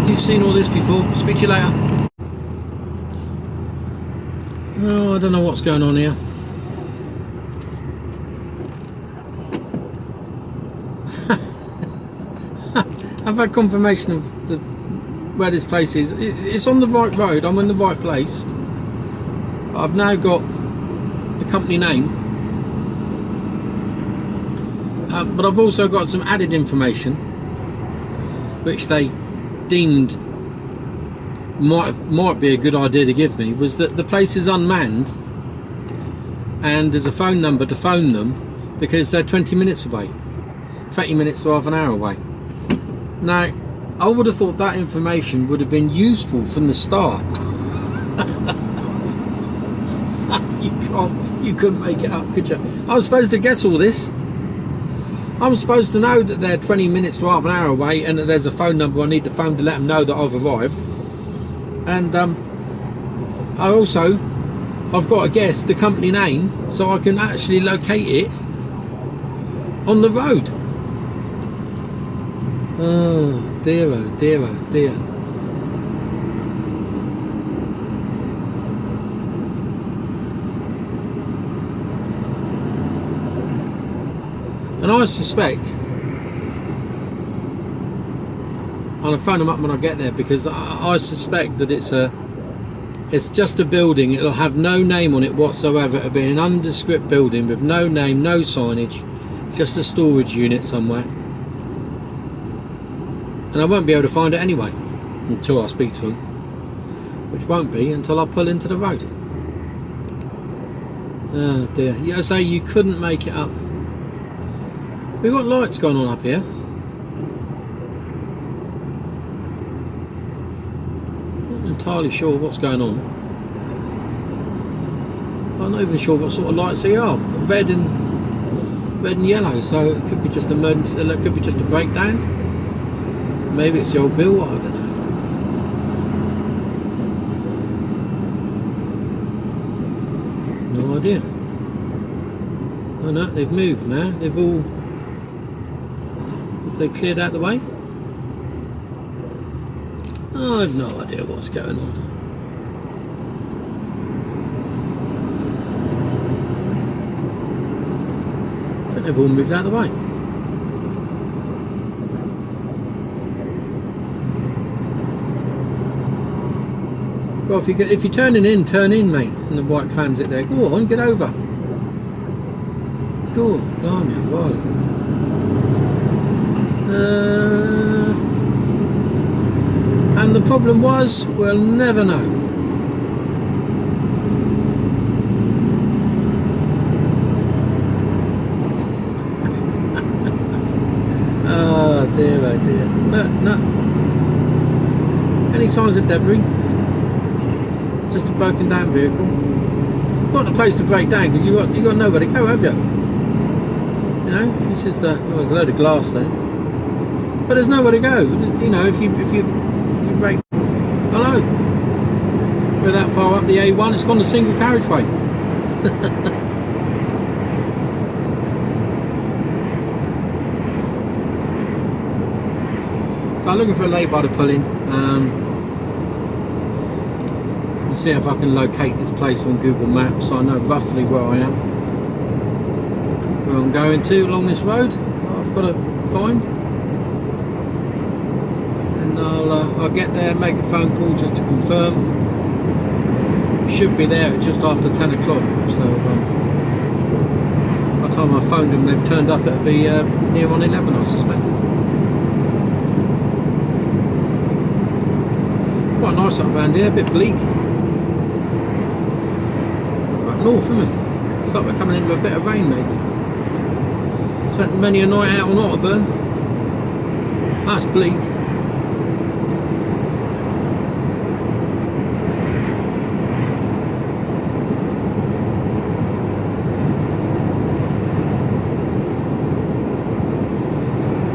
You've seen all this before. Speak to you later. Oh, I don't know what's going on here. I've had confirmation of where this place is. It's on the right road. I'm in the right place. I've now got the company name, but I've also got some added information which they deemed might be a good idea to give me, was that the place is unmanned and there's a phone number to phone them because they're 20 minutes away, 20 minutes to half an hour away. Now, I would have thought that information would have been useful from the start. You couldn't make it up, could you? I was supposed to guess all this. I'm supposed to know that they're 20 minutes to half an hour away and that there's a phone number I need to phone to let them know that I've arrived. And I've got to guess the company name so I can actually locate it on the road. Oh dear, oh dear, oh dear. And I suspect I'll phone them up when I get there, because I suspect that it's just a building. It'll have no name on it whatsoever. It'll be an nondescript building with no name, no signage, just a storage unit somewhere. And I won't be able to find it anyway until I speak to them, which won't be until I pull into the road. Oh dear. Yeah, I say you couldn't make it up. We've got lights going on up here. Not entirely sure what's going on. I'm not even sure what sort of lights they are. Red and yellow, so it could be just emergency. It could be just a breakdown. Maybe it's the old bill. I don't know. No idea. Oh no, they've moved now. They've all. Have they cleared out the way? Oh, I've no idea what's going on. I think they've all moved out of the way. Well, if you're turning in, turn in, mate. In the white transit there. Go on, get over. Cool, blimey, Riley. And the problem was, we'll never know. Oh dear, oh dear. No. Any signs of debris? Just a broken down vehicle. Not the place to break down because you got nowhere to go, have you? You know, this is there's a load of glass there, but there's nowhere to go. Just, you know, if you break, hello, we're that far up the A1. It's gone to single carriageway. So I'm looking for a lay-by to pull in. I'll see if I can locate this place on Google Maps so I know roughly where I am, where I'm going to along this road that I've got to find, and I'll get there, make a phone call just to confirm. Should be there at just after 10 o'clock, so by the time I phoned them they've turned up, it'll be near on 11, I suspect. Quite nice up around here, a bit bleak. Up north, isn't it? It's like we're coming into a bit of rain, maybe. Spent many a night out on Otterburn. That's bleak.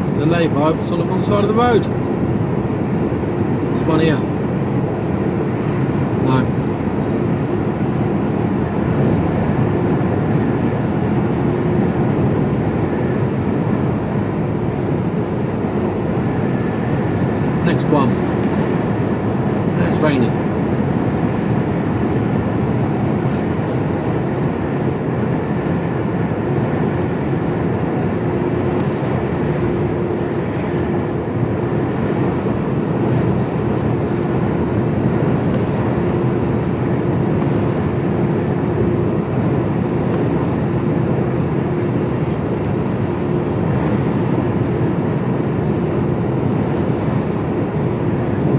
There's a lay-by, but it's on the wrong side of the road. There's one here. No. Next one. And it's raining.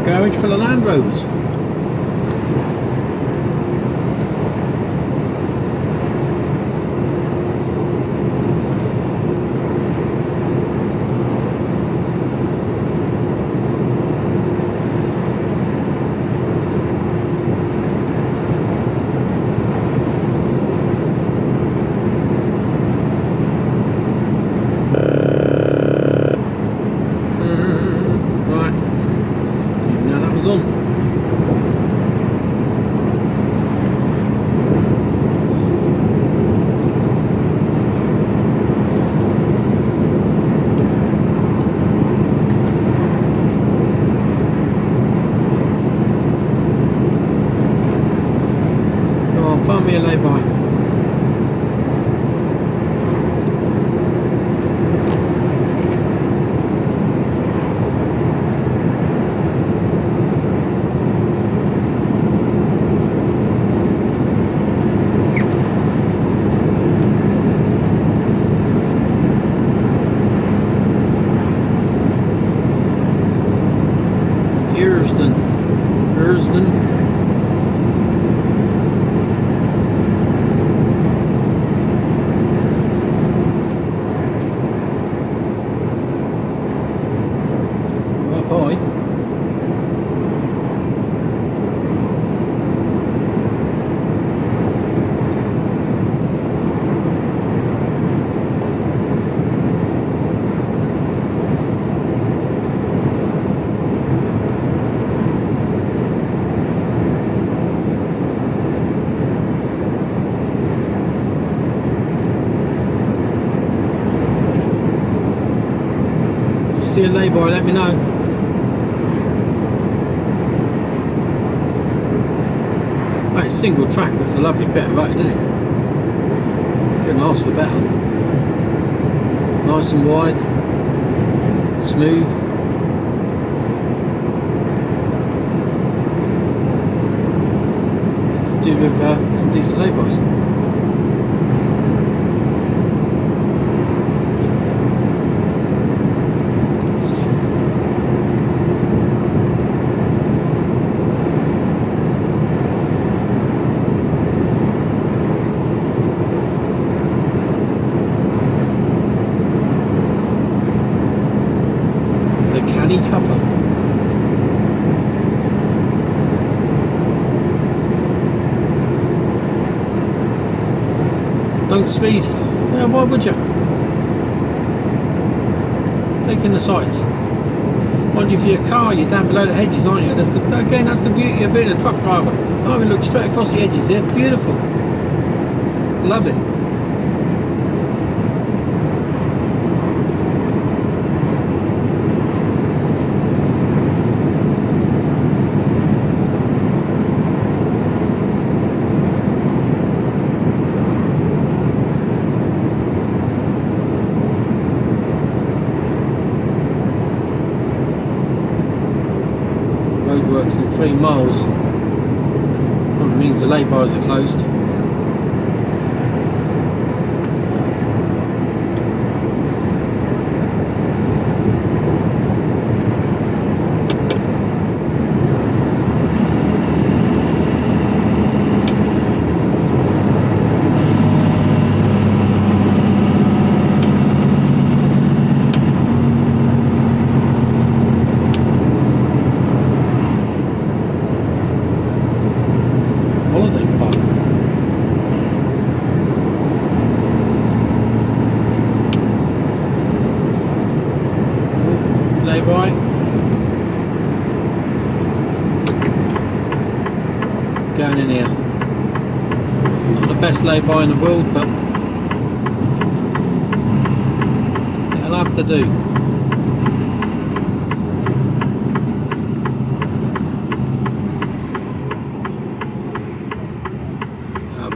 Garage full of Land Rovers. Find me a lay-by. Ersden. See a lay-by, let me know. Right, it's single track, but it's a lovely bit of road, isn't it? Couldn't ask for better. Nice and wide, smooth. with some decent labourers. The canny cover. Don't speed. Yeah, why would you? Taking the sights. Mind you, for your car, you're down below the hedges, aren't you? That's the beauty of being a truck driver. I can look straight across the edges here. Beautiful. Love it. Roadworks in 3 miles. Probably means the lay-bys are closed. Lay-by. Going in here. Not the best lay-by in the world, but it'll have to do.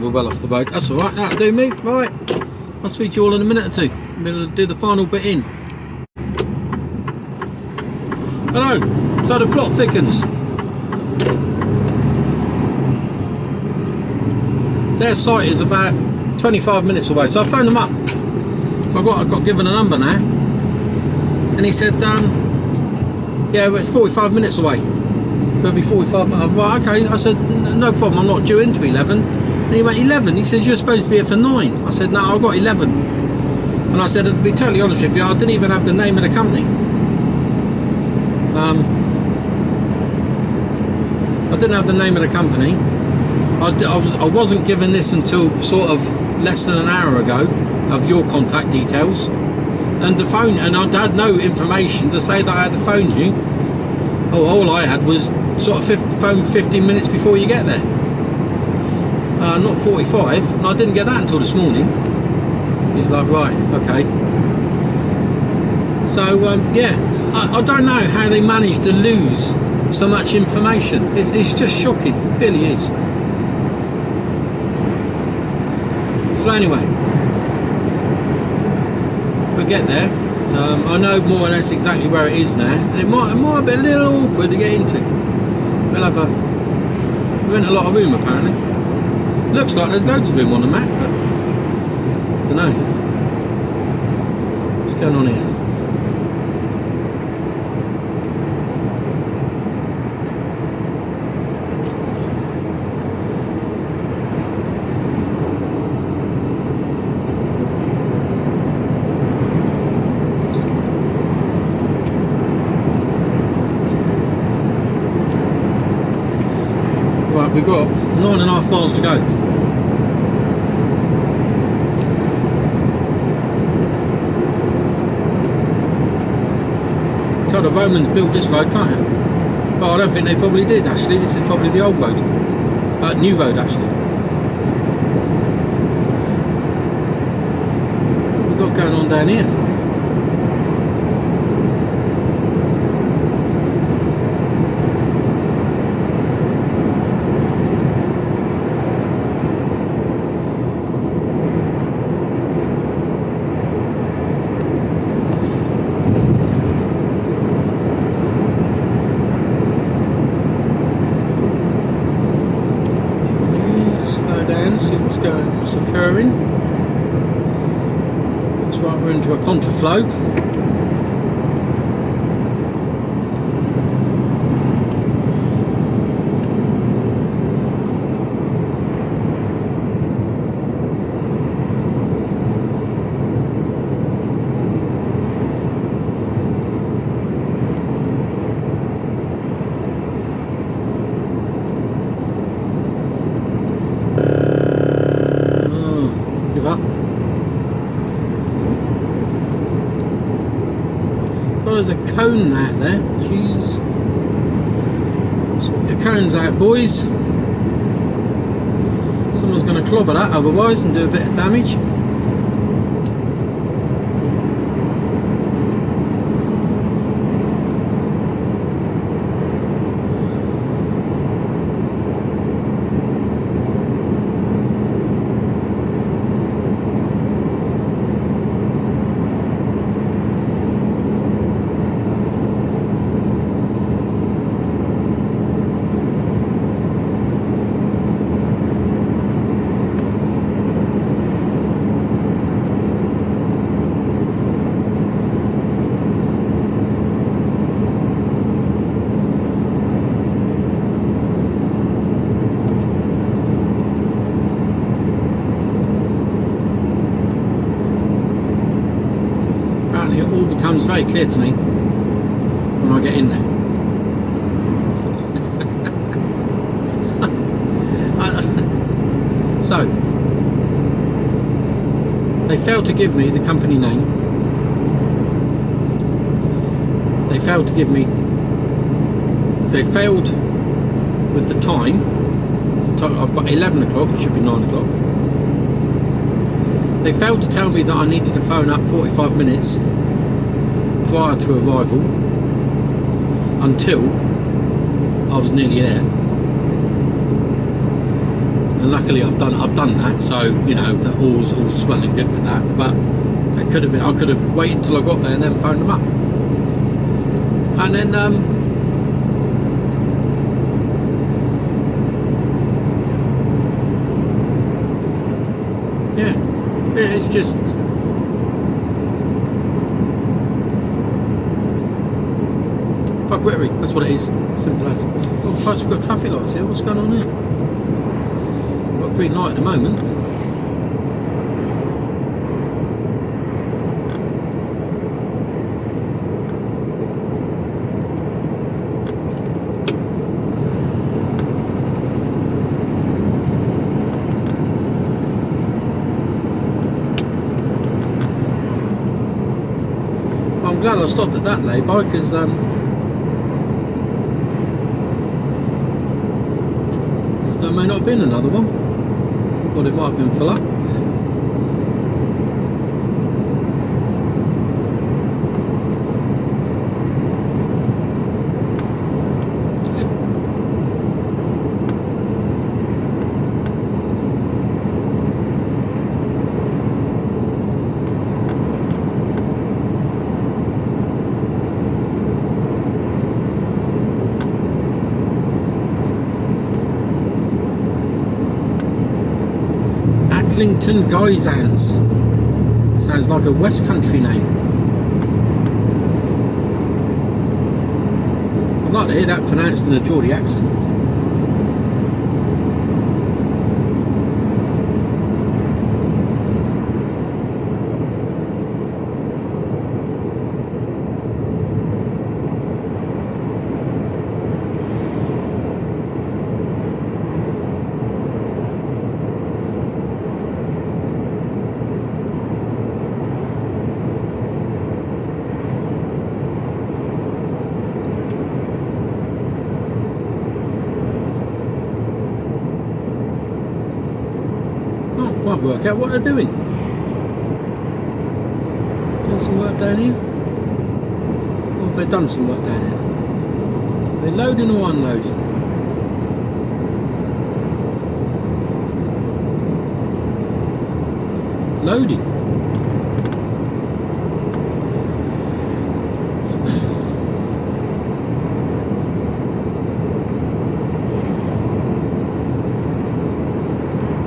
We're well off the road. That's alright, that'll do me. Right. I'll speak to you all in a minute or two. I'm going to do the final bit in. Hello. So the plot thickens. Their site is about 25 minutes away, so I phoned them up. So I got given a number now, and he said, yeah, well, it's 45 minutes away. It'll be 45 minutes. Right, okay. I said, no problem. I'm not due in to 11. And he went, 11? He says, you're supposed to be here for 9. I said, no, I've got 11. And I said, to be totally honest with you, I didn't even have the name of the company. I didn't have the name of the company. I wasn't given this until sort of less than an hour ago of your contact details and the phone, and I had no information to say that I had to phone you. All I had was sort of phone 15 minutes before you get there. Not 45, and I didn't get that until this morning. He's like, right, okay. So yeah, I don't know how they managed to lose so much information. It's just shocking, it really is. So anyway, we'll get there. I know more or less exactly where it is now, and it might be a little awkward to get into. We're in a lot of room apparently. Looks like there's loads of room on the map, but don't know. What's going on here? Right, we've got 9.5 miles to go. So the Romans built this road, can't you? Well, I don't think they probably did actually. This is probably the old road. New road actually. What we've got going on down here? into a contraflow. Give up. God, there's a cone out there. Jeez. Sort your cones out, boys. Someone's going to clobber that otherwise and do a bit of damage. It all becomes very clear to me when I get in there. So, they failed to give me the company name. They failed with the time. I've got 11 o'clock, it should be 9 o'clock. They failed to tell me that I needed to phone up 45 minutes prior to arrival until I was nearly there, and luckily I've done that, so you know that all's well and good with that. But I could have waited until I got there and then phoned them up, and then yeah, it's just. Fuck Whittery, that's what it is. Simple as. Oh Christ, we've got traffic lights here. What's going on here? Got a green light at the moment. Well, I'm glad I stopped at that lay-by because there may not have been another one, or it might have been full up. Acklington Guysans. Sounds like a West Country name. I'd like to hear that pronounced in a Geordie accent. Can't quite work out what they're doing. Doing some work down here? Or have they done some work down here? Are they loading or unloading? Loading.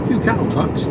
A few cattle trucks.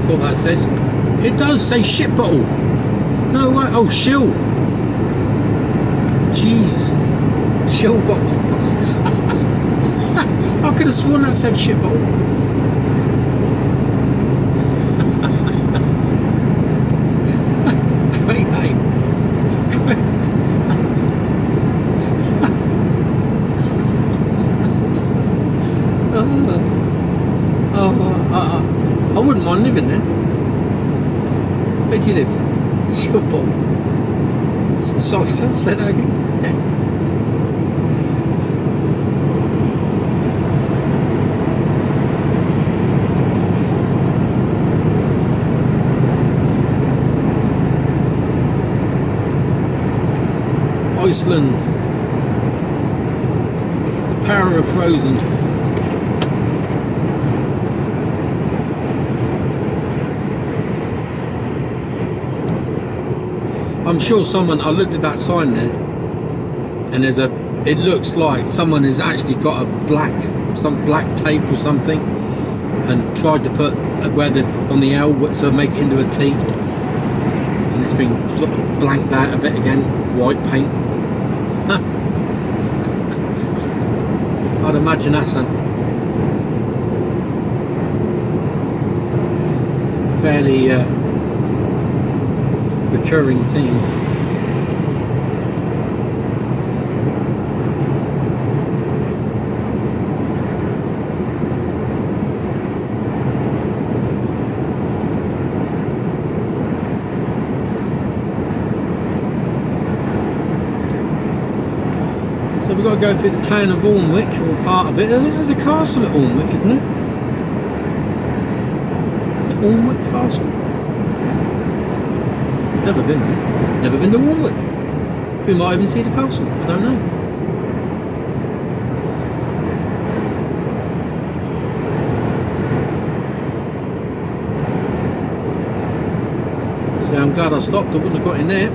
thought that said. It does say shit bottle. No way. Oh, shill. Jeez. Shill bottle. I could have sworn that said shit bottle. Great name. I wouldn't mind living there. Where do you live? Shill bottle. Sorry, say that again. Iceland. The power of frozen. I'm sure someone, I looked at that sign there, and there's a, it looks like someone has actually got some black tape or something, and tried to put where the on the L, so make it into a T, and it's been sort of blanked out a bit again, white paint. I'd imagine that's a fairly recurring thing. So we've got to go through the town of Alnwick, or part of it. I think there's a castle at Alnwick, isn't it? Is it Alnwick Castle? Never been there. Never been to Alnwick. We might even see the castle. I don't know. So I'm glad I stopped. I wouldn't have got in there.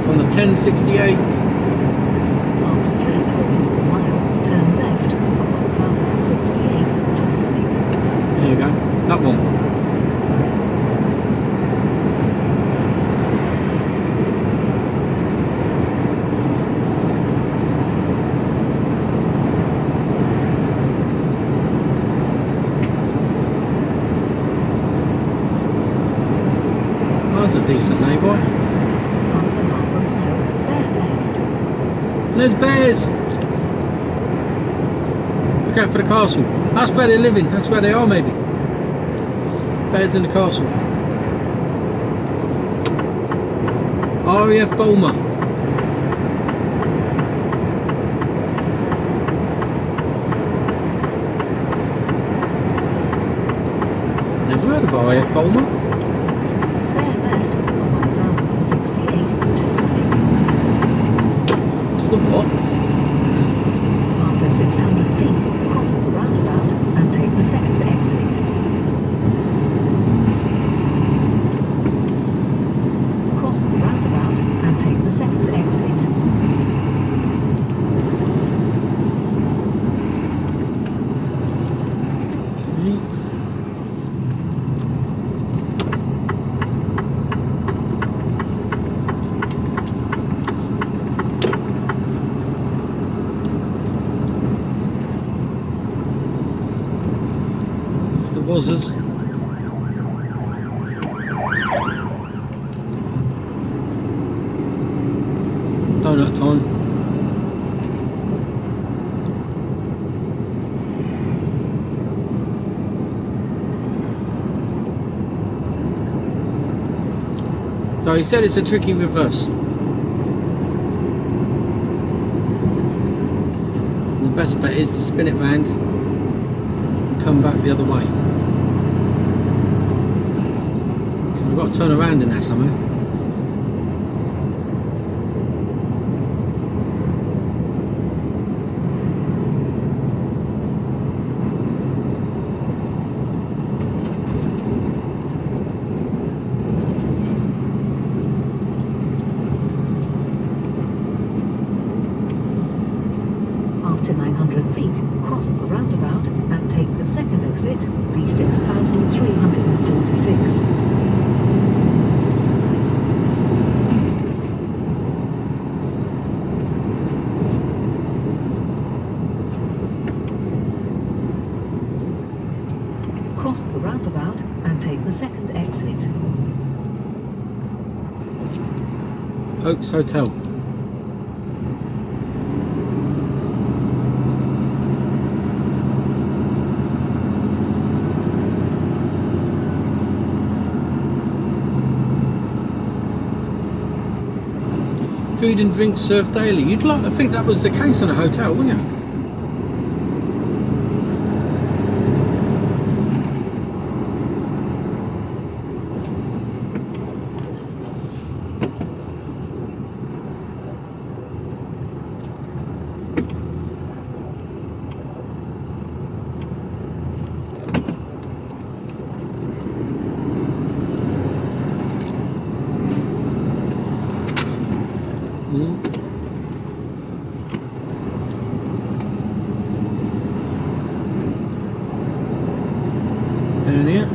On the 1068. After 3/4 of a mile, turn left on 1068 to Alnwick. There you go. That one. That's a decent neighbour. And there's bears. Look out for the castle. That's where they're living. That's where they are, maybe. Bears in the castle. RAF Bulmer. Never heard of RAF Bulmer. Bear left on 1068 to Alnwick. The what? After 600 feet, cross the roundabout and take the second exit. Cross the roundabout and take the second exit. Buzzers. Donut time. So he said it's a tricky reverse. The best bet is to spin it round and come back the other way. So I've got to turn around in there somehow. After 900 feet, cross the roundabout and take the second exit, B6346. Cross the roundabout and take the second exit. Oaks Hotel. Food and drinks served daily. You'd like to think that was the case in a hotel, wouldn't you? Down here.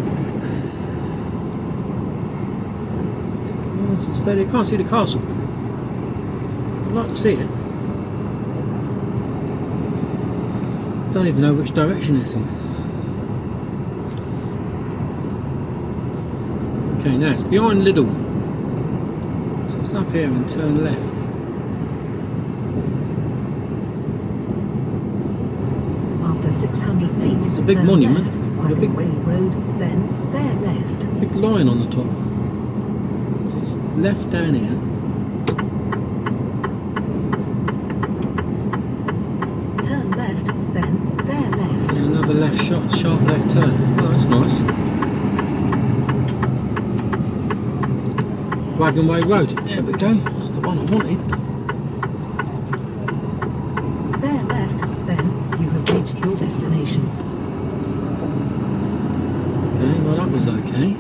Instead, you can't see the castle. I'd like to see it. I don't even know which direction it's in. Okay, now it's behind Lidl. So it's up here and turn left. After 600 feet, It's a big turn monument left, with a big Road, then bear left. big line on the top. So it's left down here. Turn left, then bear left. And another left shot, sharp left turn. Oh, that's nice. Wagonway Road. There we go. That's the one I wanted. Bear left, then you have reached your destination. Okay, well that was okay.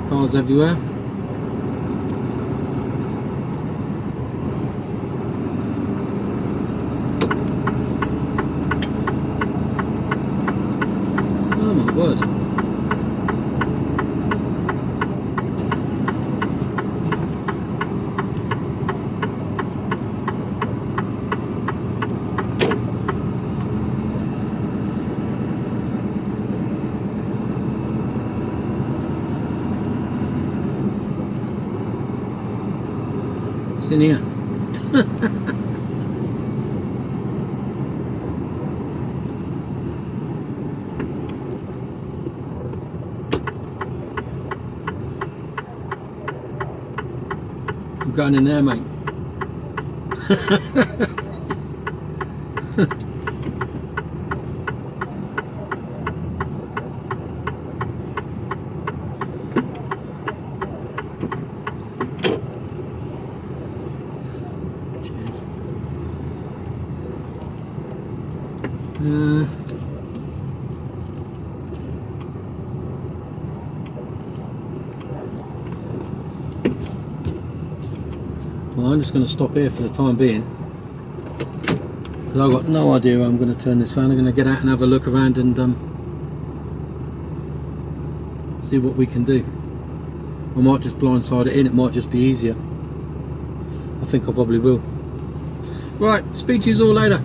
Cars everywhere. Oh my word. What's in here? I'm going in there, mate. Cheers. Well, I'm just going to stop here for the time being, because I've got no idea how I'm going to turn this around. I'm going to get out and have a look around and see what we can do. I might just blindside it in, it might just be easier. I think I probably will. Right, speak to you all later.